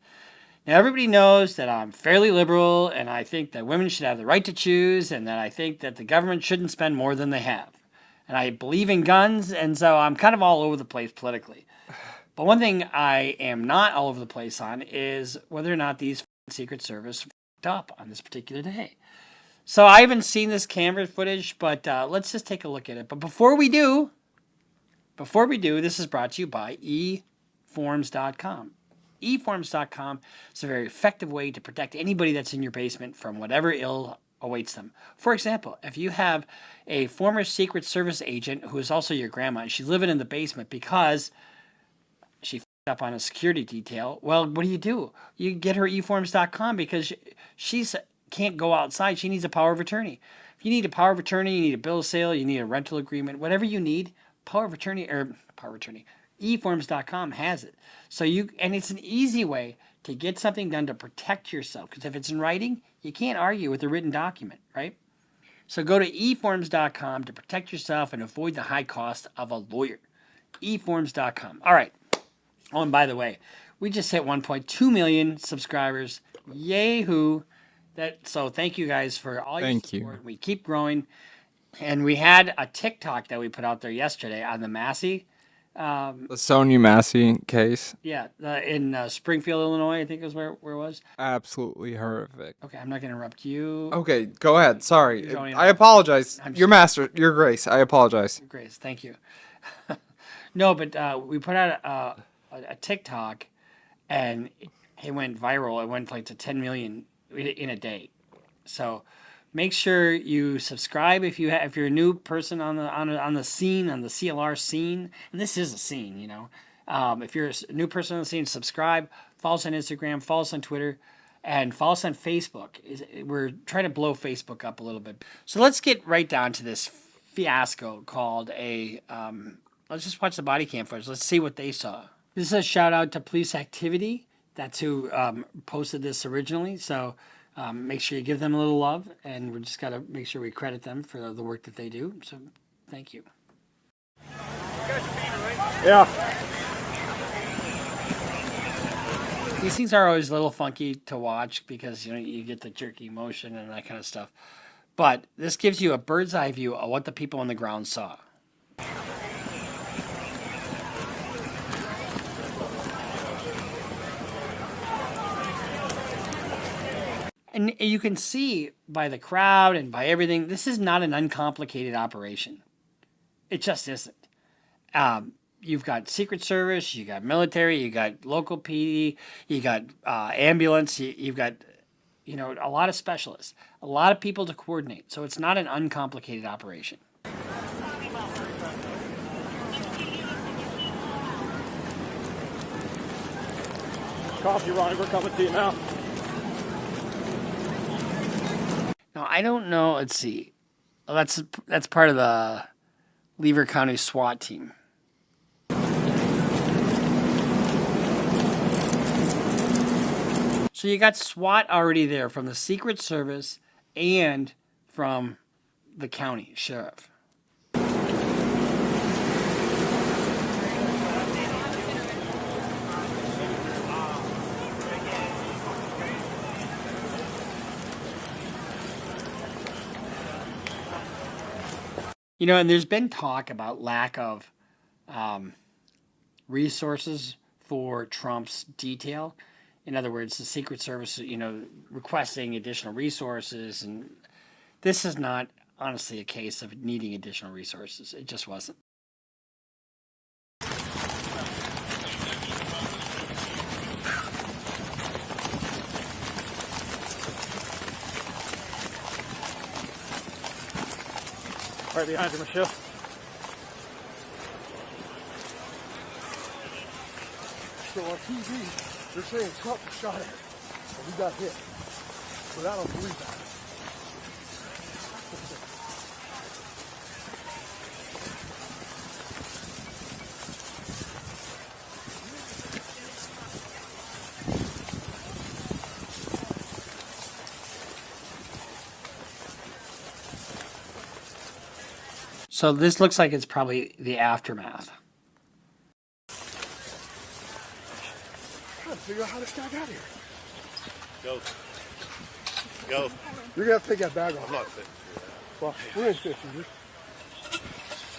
S1: Now, everybody knows that I'm fairly liberal, and I think that women should have the right to choose, and that I think that the government shouldn't spend more than they have. And I believe in guns, and so I'm kind of all over the place politically. But one thing I am not all over the place on is whether or not these Secret Service f***ed up on this particular day. So I haven't seen this camera footage, but let's just take a look at it. But before we do, this is brought to you by eForms.com. eForms.com is a very effective way to protect anybody that's in your basement from whatever ill awaits them. For example, if you have a former Secret Service agent who is also your grandma and she's living in the basement because she f***ed up on a security detail, well, what do? You get her eForms.com because she can't go outside. She needs a power of attorney. If you need a power of attorney, you need a bill of sale, you need a rental agreement, whatever you need, eForms.com has it. And it's an easy way to get something done to protect yourself. Because if it's in writing, you can't argue with a written document, right? So go to eForms.com to protect yourself and avoid the high cost of a lawyer. eForms.com. All right. Oh, and by the way, we just hit 1.2 million subscribers. Yay-hoo. So thank you guys for all your support. We keep growing. And we had a TikTok that we put out there yesterday on the Massey.
S5: The Sonia Massey case.
S1: Yeah, in Springfield, Illinois, I think is where it was.
S5: Absolutely horrific.
S1: Okay, I'm not going to interrupt you.
S5: Okay, go ahead. Sorry. I apologize. Your Grace. I apologize.
S1: Grace, thank you. No, but we put out a TikTok, and it went viral. It went like to 10 million in a day. So make sure you subscribe if you're a new person on the scene, on the CLR scene. And this is a scene, you know. If you're a new person on the scene, subscribe. Follow us on Instagram. Follow us on Twitter. And follow us on Facebook. We're trying to blow Facebook up a little bit. So let's get right down to this fiasco called a. Let's just watch the body cam footage. Let's see what they saw. This is a shout out to Police Activity. That's who posted this originally. So make sure you give them a little love, and we just got to make sure we credit them for the work that they do. So thank you.
S3: Yeah.
S1: These things are always a little funky to watch because, you know, you get the jerky motion and that kind of stuff. But this gives you a bird's eye view of what the people on the ground saw. And you can see by the crowd and by everything, this is not an uncomplicated operation. It just isn't. You've got Secret Service, you got military, you got local PD, you got ambulance, you've got, you know, a lot of specialists, a lot of people to coordinate. So it's not an uncomplicated operation.
S3: Coffee, Ronnie, we're coming to you now.
S1: Now, I don't know. Let's see. Well, that's part of the Lever County SWAT team. So you got SWAT already there from the Secret Service and from the county sheriff. You know, and there's been talk about lack of resources for Trump's detail. In other words, the Secret Service, you know, requesting additional resources. And this is not, honestly, a case of needing additional resources. It just wasn't.
S3: Right behind you, Michelle.
S4: So on TV, they're saying Trump was shot at, and we got hit. But I don't believe that.
S1: So this looks like it's probably the aftermath.
S4: Trying to figure out how this guy got here.
S6: Go. Go.
S4: You're gonna have to take that bag off.
S6: I'm not fit.
S4: Well, we're in 50.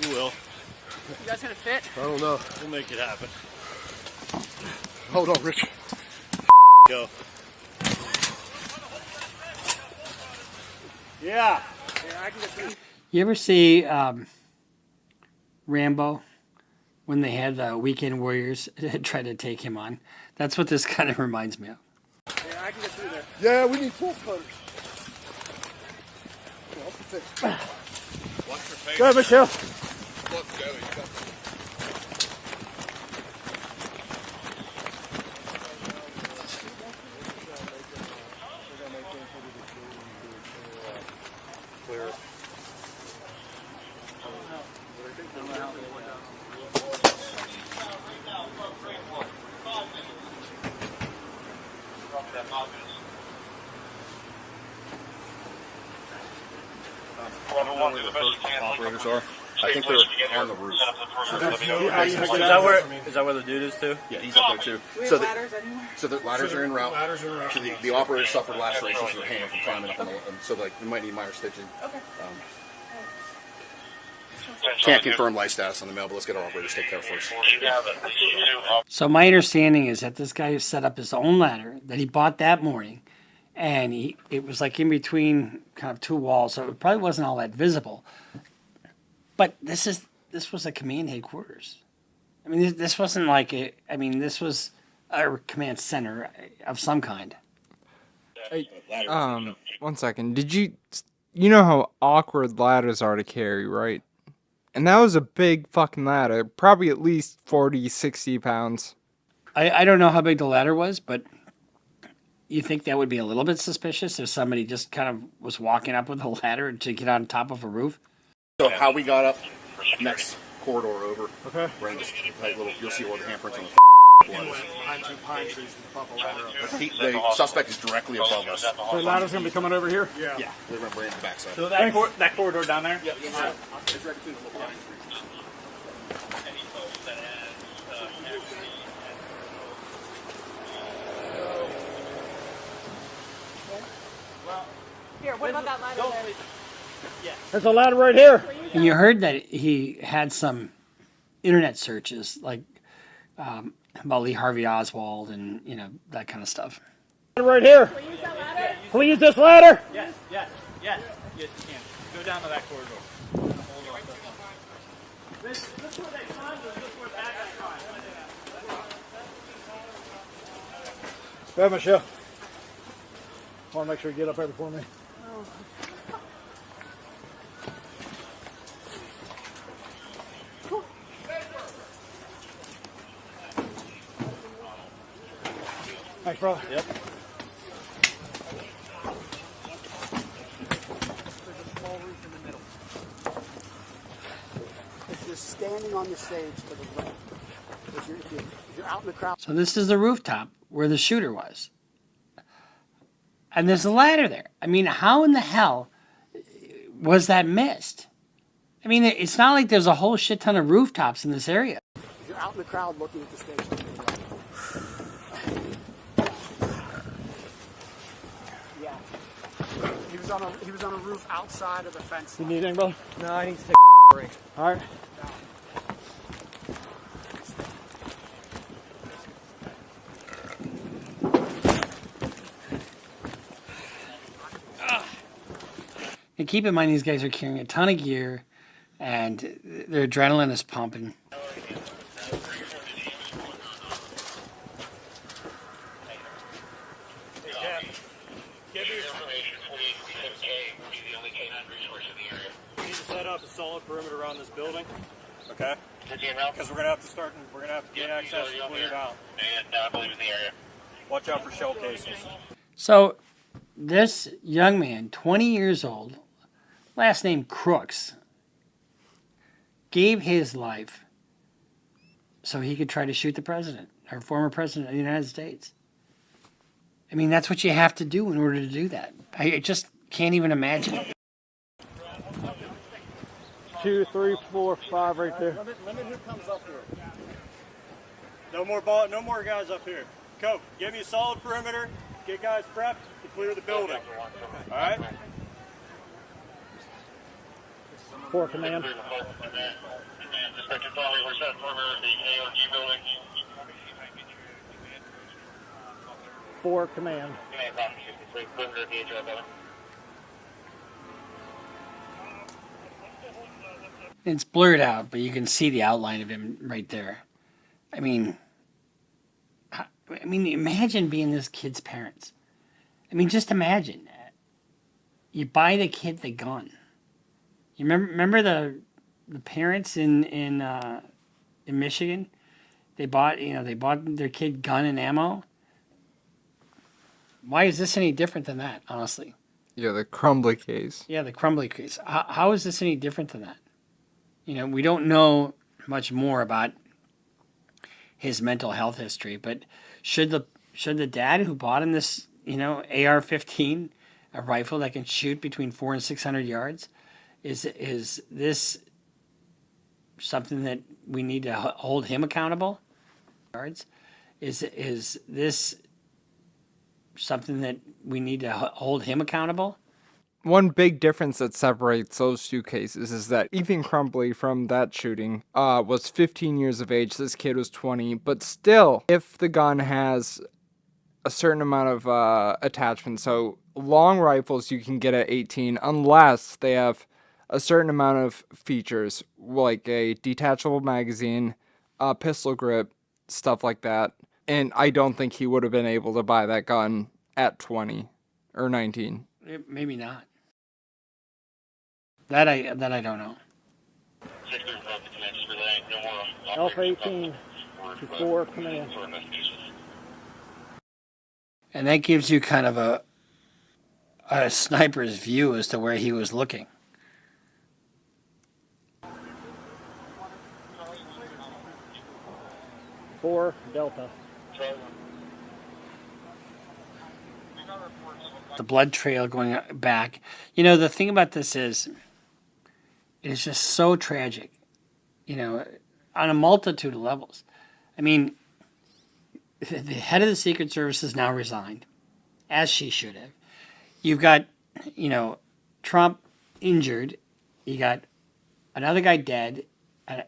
S6: You will.
S7: You guys gonna fit?
S4: I don't know.
S6: We'll make it happen.
S4: Hold on, Rich.
S6: Go.
S3: Yeah.
S1: You ever see Rambo when they had the Weekend Warriors try to take him on? That's what this kind of reminds me of.
S3: Yeah, I can get through there.
S4: Yeah, we need 12 cutters. Yeah, what's the thing?
S6: Watch your face.
S3: Go ahead, Michelle.
S6: Let's go. You got this. Clear.
S8: Operators are. I think they're on the roof.
S3: Is that where the dude is too?
S8: Yeah, he's up there too.
S2: Do we have ladders anywhere?
S8: So the ladders are en route. So the operator suffered lacerations in their hand from climbing up on the. So like we might need minor stitching.
S2: Okay.
S8: Can't confirm life status on the mail, but let's get our operators take care of first.
S1: So my understanding is that this guy set up his own ladder that he bought that morning, and it was like in between kind of two walls, so it probably wasn't all that visible. But this is this was a command headquarters. I mean, this wasn't like a. I mean, this was a command center of some kind.
S5: One second. You know how awkward ladders are to carry, right? And that was a big fucking ladder, probably at least 40, 60 pounds.
S1: I don't know how big the ladder was, but you think that would be a little bit suspicious if somebody just kind of was walking up with a ladder to get on top of a roof?
S8: So how we got up, next corridor over. Okay. Right, just like little, you'll see all the handprints on the was.
S3: Behind two pine trees and pop a ladder up.
S8: The suspect is directly above us.
S3: So the ladder's going to be coming over here?
S8: Yeah. They went right in the backside.
S3: So that corridor down there?
S8: Yeah, it's right between the little pine trees.
S7: Here, what about that ladder there?
S3: There's a ladder right here.
S1: And you heard that he had some internet searches, like about Lee Harvey Oswald and that kind of stuff.
S3: Right here. Can we use that ladder? Can we use this ladder? Yes, you can. Go down to that corridor. This is where they found us. This is where that guy found. Go ahead, Michelle. I want to make sure you get up there before me. Thanks, brother. Yep.
S9: There's a small roof in the middle. If you're standing on the stage to the right, if you're out in the crowd.
S1: So this is the rooftop where the shooter was. And there's a ladder there. I mean, how in the hell was that missed? I mean, it's not like there's a whole shit ton of rooftops in this area.
S9: If you're out in the crowd looking at the stage to the right. Yeah. He was on a roof outside of the fence.
S3: You need anything, brother?
S9: No, I need to take a break.
S3: All right.
S1: And keep in mind, these guys are carrying a ton of gear, and their adrenaline is pumping.
S3: We need to set up a solid perimeter around this building, okay? Because we're gonna have to gain access and clear it out. Watch out for shell casings.
S1: So, this young man, 20 years old, last name Crooks, gave his life so he could try to shoot the president, our former president of the United States. I mean, that's what you have to do in order to do that. I just can't even imagine it.
S3: 2, 3, 4, 5 right there.
S9: Limit who comes up here.
S3: No more guys up here. Cope, give me a solid perimeter. Get guys prepped to clear the building. All right? For command. For command.
S1: It's blurred out, but you can see the outline of him right there. I mean, imagine being this kid's parents. I mean, just imagine. You buy the kid the gun. You remember the parents in Michigan? They bought their kid gun and ammo. Why is this any different than that? Honestly.
S5: Yeah, the Crumbly case.
S1: Yeah, the Crumbly case. How is this any different than that? We don't know much more about his mental health history, but should the dad who bought him this, AR-15, a rifle that can shoot between 400 and 600 yards, is this something that we need to hold him accountable? Is this something that we need to hold him accountable?
S5: One big difference that separates those two cases is that Ethan Crumbly from that shooting was 15 years of age. This kid was 20. But still, if the gun has a certain amount of attachment, so long rifles you can get at 18 unless they have a certain amount of features, like a detachable magazine, a pistol grip, stuff like that. And I don't think he would have been able to buy that gun at 20 or 19.
S1: Maybe not. That I don't know.
S10: Alpha 18 to 4 coming in.
S1: And that gives you kind of a sniper's view as to where he was looking.
S10: Four Delta.
S1: The blood trail going back. You know, the thing about this is, it's just so tragic, you know, on a multitude of levels. I mean, the head of the Secret Service has now resigned, as she should have. You've got, you know, Trump injured. You got another guy dead,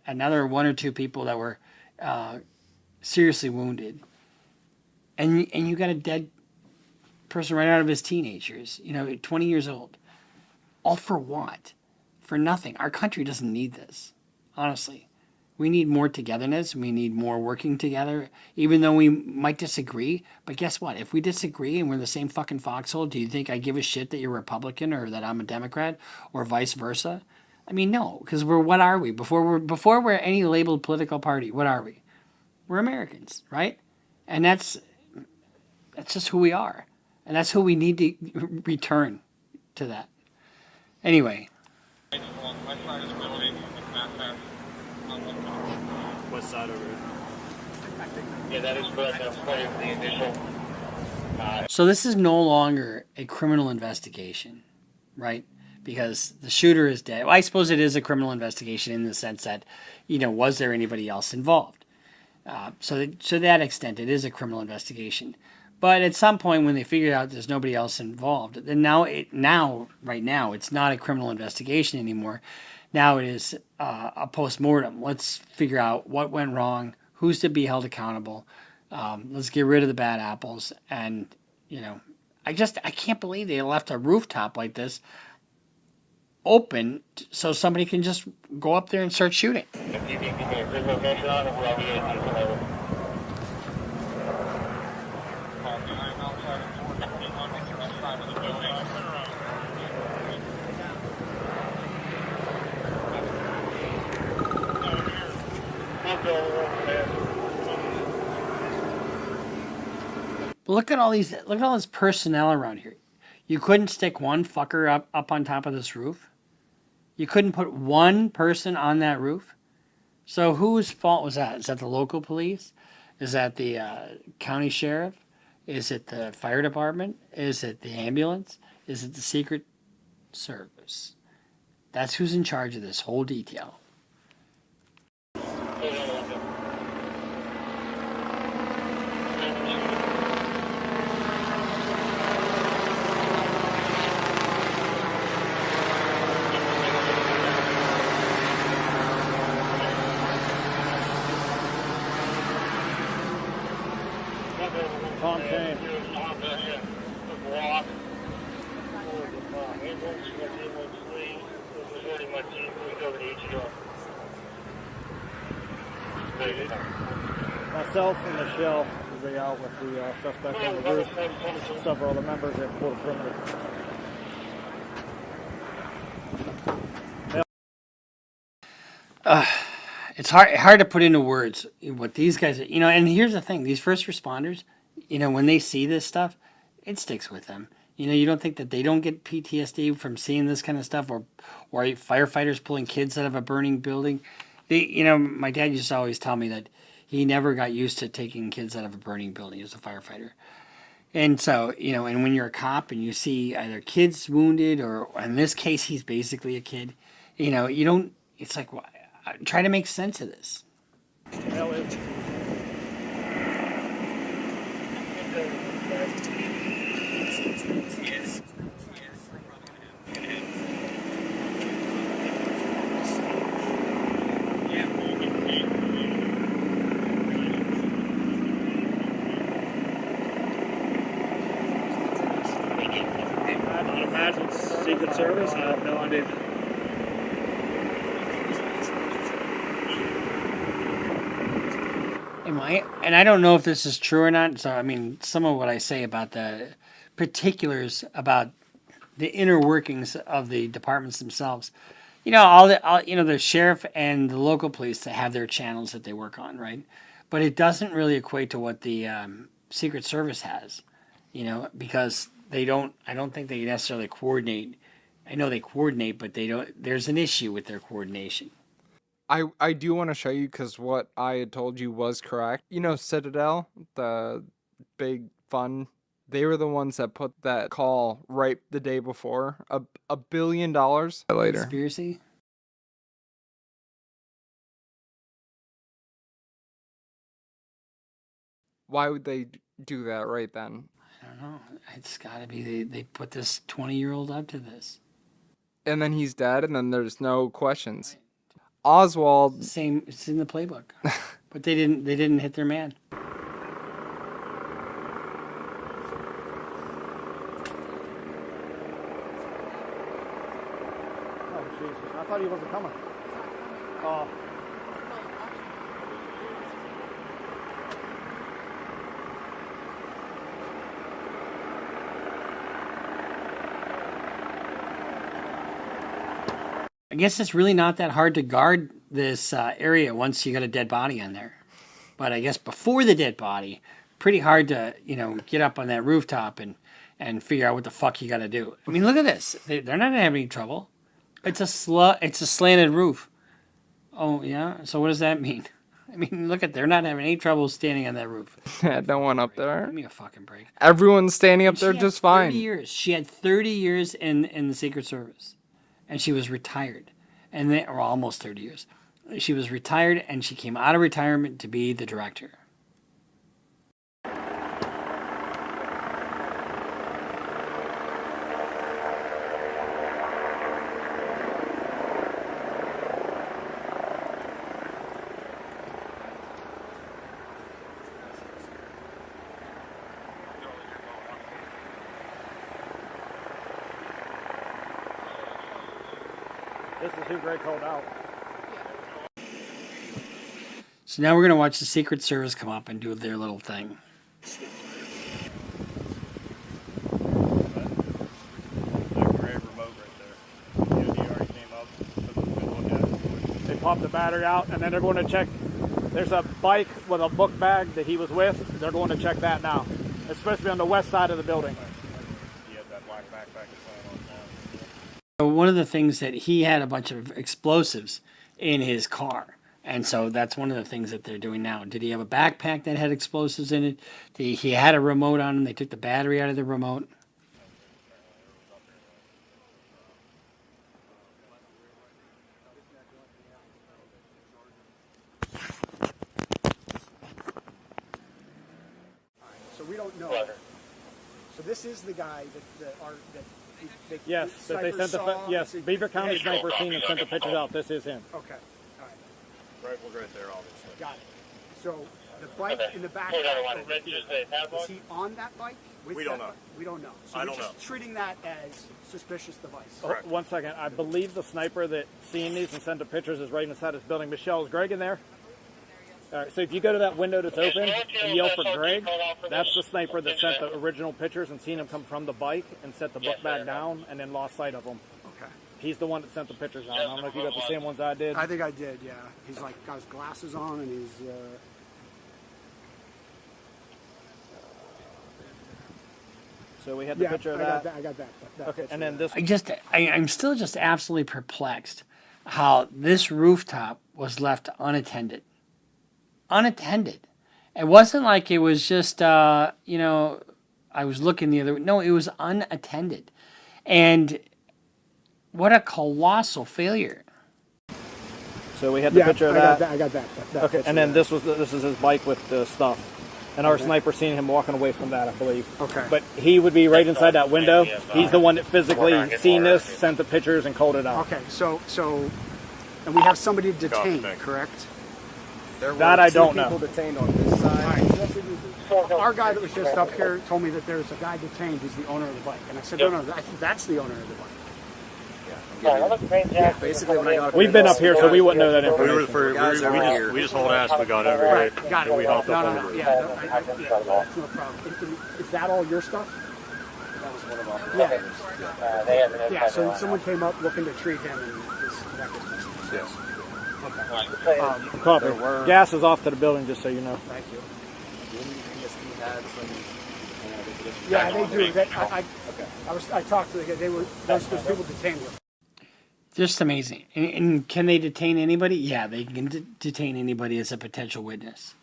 S1: another one or two people that were seriously wounded. And you got a dead person right out of his teenage years, you know, 20 years old. All for what? For nothing. Our country doesn't need this, honestly. We need more togetherness. We need more working together, even though we might disagree. But guess what? If we disagree and we're in the same fucking foxhole, do you think I give a shit that you're a Republican or that I'm a Democrat or vice versa? I mean, no, because what are we? Before we're any labeled political party, what are we? We're Americans, right? And that's just who we are. And that's who we need to return to that. Anyway.
S3: West side over here.
S6: Yeah, that is correct. That's part of the initial.
S1: So this is no longer a criminal investigation, right? Because the shooter is dead. Well, I suppose it is a criminal investigation in the sense that, you know, was there anybody else involved? So to that extent, it is a criminal investigation. But at some point, when they figure out there's nobody else involved, then right now, it's not a criminal investigation anymore. Now it is a post-mortem. Let's figure out what went wrong, who's to be held accountable. Let's get rid of the bad apples. And, you know, I can't believe they left a rooftop like this open so somebody can just go up there and start shooting.
S6: If you can give me a good location on it, we'll be able to
S1: But look at all this personnel around here. You couldn't stick one fucker up on top of this roof. You couldn't put one person on that roof. So whose fault was that? Is that the local police? Is that the county sheriff? Is it the fire department? Is it the ambulance? Is it the Secret Service? That's who's in charge of this whole detail.
S10: Tom Shane. Myself and Michelle will be out with the suspect on the roof. Several other members at Quarter Perimeter.
S1: It's hard to put into words what these guys are, you know, and here's the thing, these first responders, you know, when they see this stuff, it sticks with them. You know, you don't think that they don't get PTSD from seeing this kind of stuff, or firefighters pulling kids out of a burning building. You know, my dad used to always tell me that he never got used to taking kids out of a burning building as a firefighter. And so, you know, and when you're a cop and you see either kids wounded, or in this case, he's basically a kid, you know, you don't, it's like, well, try to make sense of this.
S10: Imagine Secret Service? I have no idea.
S1: And I don't know if this is true or not. So, I mean, some of what I say about the particulars about the inner workings of the departments themselves. You know, the sheriff and the local police, they have their channels that they work on, right? But it doesn't really equate to what the Secret Service has, you know, because I don't think they necessarily coordinate. I know they coordinate, but they don't. There's an issue with their coordination.
S5: I do want to show you because what I had told you was correct. You know, Citadel, the big fund, they were the ones that put that call right the day before. $1 billion later.
S1: Conspiracy?
S5: Why would they do that right then?
S1: I don't know. It's got to be they put this 20-year-old up to this.
S5: And then he's dead, and then there's no questions. Oswald.
S1: Same. It's in the playbook, but they didn't hit their man.
S10: Oh, Jesus. I thought he wasn't coming. Oh.
S1: I guess it's really not that hard to guard this area once you got a dead body on there. But I guess before the dead body, pretty hard to, you know, get up on that rooftop and figure out what the fuck you got to do. I mean, look at this. They're not having any trouble. It's a slanted roof. Oh, yeah? So what does that mean? I mean, look at, they're not having any trouble standing on that roof.
S5: Yeah, no one up there.
S1: Give me a fucking break.
S5: Everyone's standing up there just fine.
S1: 30 years. She had 30 years in the Secret Service. And she was retired. And then, or almost 30 years. She was retired, and she came out of retirement to be the director.
S10: This is who Greg called out.
S1: So now we're going to watch the Secret Service come up and do their little thing.
S10: They popped the battery out, and then they're going to check. There's a bike with a book bag that he was with. They're going to check that now. It's supposed to be on the west side of the building.
S3: He had that black backpack on that.
S1: So one of the things that he had a bunch of explosives in his car. And so that's one of the things that they're doing now. Did he have a backpack that had explosives in it? He had a remote on him. They took the battery out of the remote.
S9: So we don't know. So this is the guy that
S10: Yes, that they sent yes, Beaver County Sniper seen and sent the pictures out. This is him.
S9: Okay. All right.
S3: Rifle's right there, obviously.
S9: Got it. So the bike in the back. Is he on that bike?
S3: We don't know.
S9: We don't know. So
S3: I
S9: we're
S3: don't
S9: just
S3: know.
S9: treating that as suspicious device.
S10: Oh, 1 second. I believe the sniper that seen these and sent the pictures is right inside this building. Michelle, is Greg in there? All right, so if you go to that window that's open and yell for Greg, that's the sniper that sent the original pictures and seen him come from the bike and set the book bag down and then lost sight of him.
S9: Okay.
S10: He's the one that sent the pictures out. I don't know if you got the same ones I did.
S9: I think I did, yeah. He's like got his glasses on and he's...
S10: So we had the picture of that.
S9: I got that.
S10: Okay, and then this...
S1: I'm still just absolutely perplexed how this rooftop was left unattended. Unattended. It wasn't like it was just, I was looking the other way. No, it was unattended. And what a colossal failure.
S10: So we had the picture of that.
S9: I got that.
S10: Okay, and then this is his bike with the stuff. And our sniper seen him walking away from that, I believe.
S9: Okay.
S10: But he would be right inside that window. He's the one that physically seen this, sent the pictures, and called it out.
S9: Okay, so, and we have somebody detained, correct?
S10: That I don't know.
S9: People detained on this side. Our guy that was just up here told me that there's a guy detained who's the owner of the bike. And I said, no, I think that's the owner of the bike.
S10: Yeah.
S11: Basically, when I got up
S10: We've been up here, so we wouldn't know that information.
S3: We just hauled ass. We got over
S10: Right,
S3: here.
S10: got it.
S3: We hopped up over
S10: Yeah, that's no problem. Is that all your stuff?
S11: That was one of our
S10: Yeah. Yeah, so someone came up looking to treat him and disconnected him.
S11: Yes.
S10: Okay. Copy. Gas is off to the building, just so you know.
S11: Thank you. PSP had some.
S10: Yeah, they do. I talked to the guy. Those people detained him.
S1: Just amazing. And can they detain anybody? Yeah, they can detain anybody as a potential witness.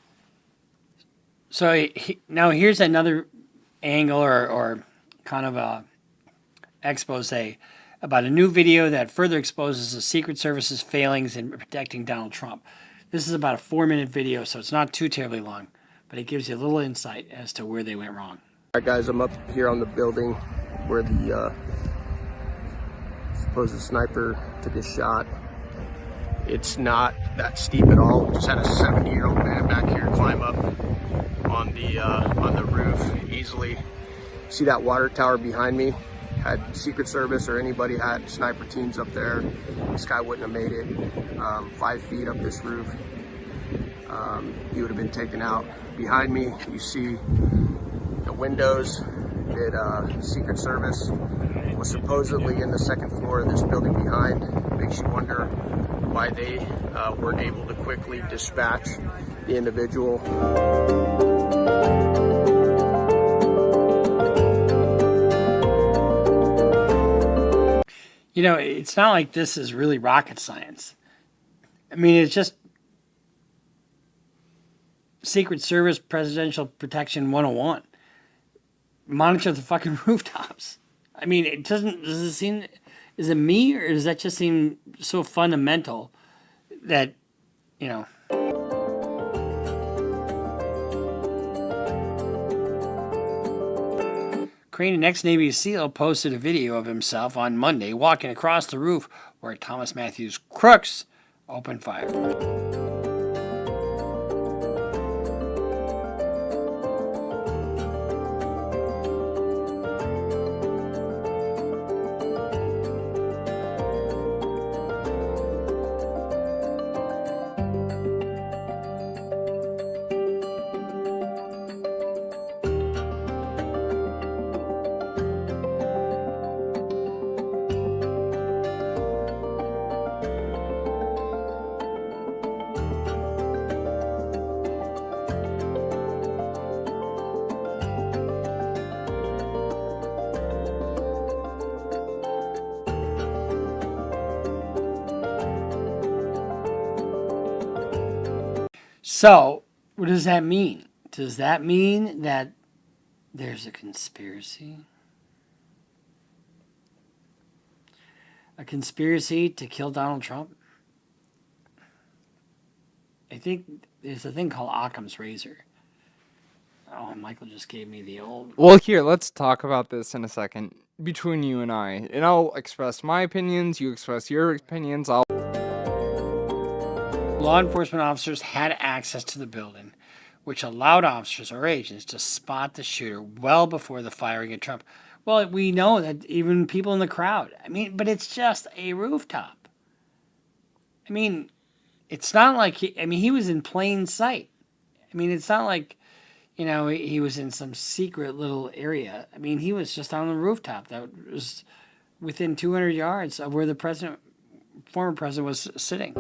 S1: So now here's another angle or kind of a expose about a new video that further exposes the Secret Service's failings in protecting Donald Trump. This is about a 4-minute video, so it's not too terribly long, but it gives you a little insight as to where they went wrong.
S12: All right, guys, I'm up here on the building where the supposed sniper took his shot. It's not that steep at all. Just had a 70-year-old man back here climb up on the roof easily. See that water tower behind me? Had Secret Service or anybody had sniper teams up there, this guy wouldn't have made it 5 feet up this roof. He would have been taken out. Behind me, you see the windows that Secret Service was supposedly in the second floor of this building behind. Makes you wonder why they weren't able to quickly dispatch the individual.
S1: You know, it's not like this is really rocket science. I mean, it's just Secret Service Presidential Protection 101. Monitor the fucking rooftops. I mean, does it seem, is it me or does that just seem so fundamental that, you know. Crane, an ex-Navy SEAL, posted a video of himself on Monday walking across the roof where Thomas Matthews Crooks opened fire. So, what does that mean? Does that mean that there's a conspiracy? A conspiracy to kill Donald Trump? I think there's a thing called Occam's razor. Oh, Michael just gave me the old...
S5: Well, here, let's talk about this in a second between you and I. And I'll express my opinions, you express your opinions,
S1: Law enforcement officers had access to the building, which allowed officers or agents to spot the shooter well before the firing of Trump. Well, we know that even people in the crowd. I mean, but it's just a rooftop. I mean, it's not like he was in plain sight. I mean, it's not like, you know, he was in some secret little area. I mean, he was just on the rooftop that was within 200 yards of where the former president was sitting.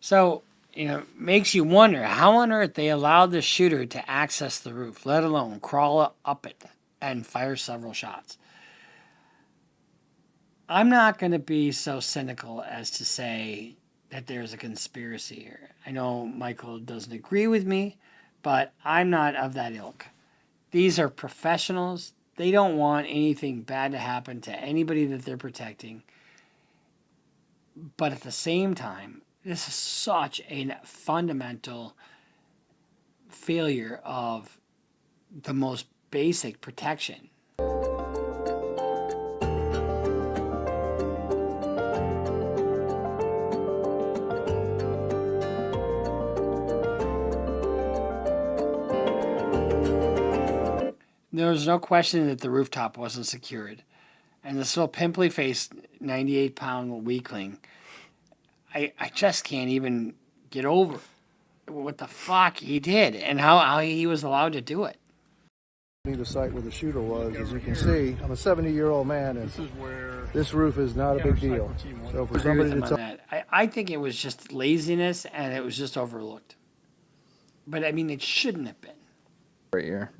S1: So, you know, makes you wonder how on earth they allowed the shooter to access the roof, let alone crawl up it and fire several shots. I'm not going to be so cynical as to say that there's a conspiracy here. I know Michael doesn't agree with me, but I'm not of that ilk. These are professionals. They don't want anything bad to happen to anybody that they're protecting. But at the same time, this is such a fundamental failure of the most basic protection. There was no question that the rooftop wasn't secured. And this little pimply-faced 98-pound weakling, I just can't even get over what the fuck he did and how he was allowed to do it.
S4: The site where the shooter was, as you can see, I'm a 70-year-old man, and this roof is not a big deal. So for somebody to tell
S1: I think it was just laziness and it was just overlooked. But I mean, it shouldn't have been.
S5: Right here.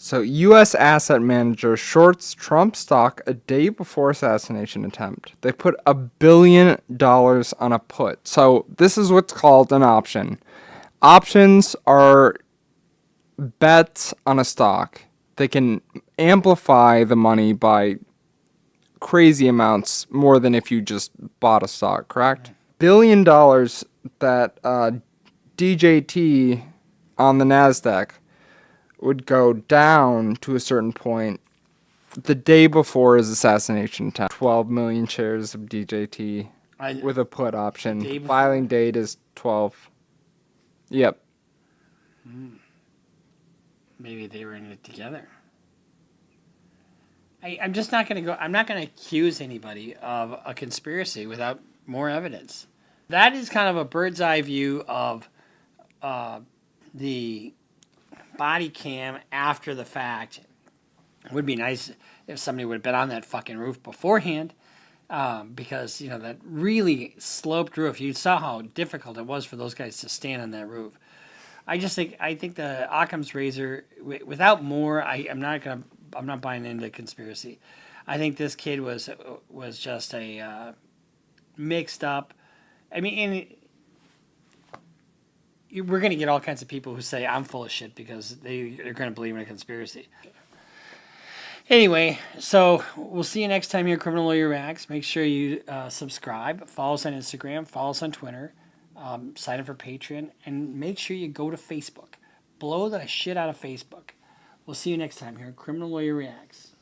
S5: So, U.S. asset manager shorts Trump stock a day before assassination attempt. They put $1 billion on a put. So, this is what's called an option. Options are bets on a stock. They can amplify the money by crazy amounts more than if you just bought a stock, correct? $1 billion that DJT on the NASDAQ would go down to a certain point the day before his assassination attempt. 12 million shares of DJT with a put option. Filing date is 12. Yep.
S1: Maybe they were in it together. I'm just not going to go. I'm not going to accuse anybody of a conspiracy without more evidence. That is kind of a bird's eye view of the body cam after the fact. It would be nice if somebody would have been on that fucking roof beforehand, because you know that really sloped roof. You saw how difficult it was for those guys to stand on that roof. I think the Occam's razor. Without more, I'm not buying into conspiracy. I think this kid was just a mixed up. I mean, we're going to get all kinds of people who say I'm full of shit because they're going to believe in a conspiracy. Anyway, so we'll see you next time here at Criminal Lawyer Reacts. Make sure you subscribe, follow us on Instagram, follow us on Twitter, sign up for Patreon, and make sure you go to Facebook. Blow the shit out of Facebook. We'll see you next time here at Criminal Lawyer Reacts.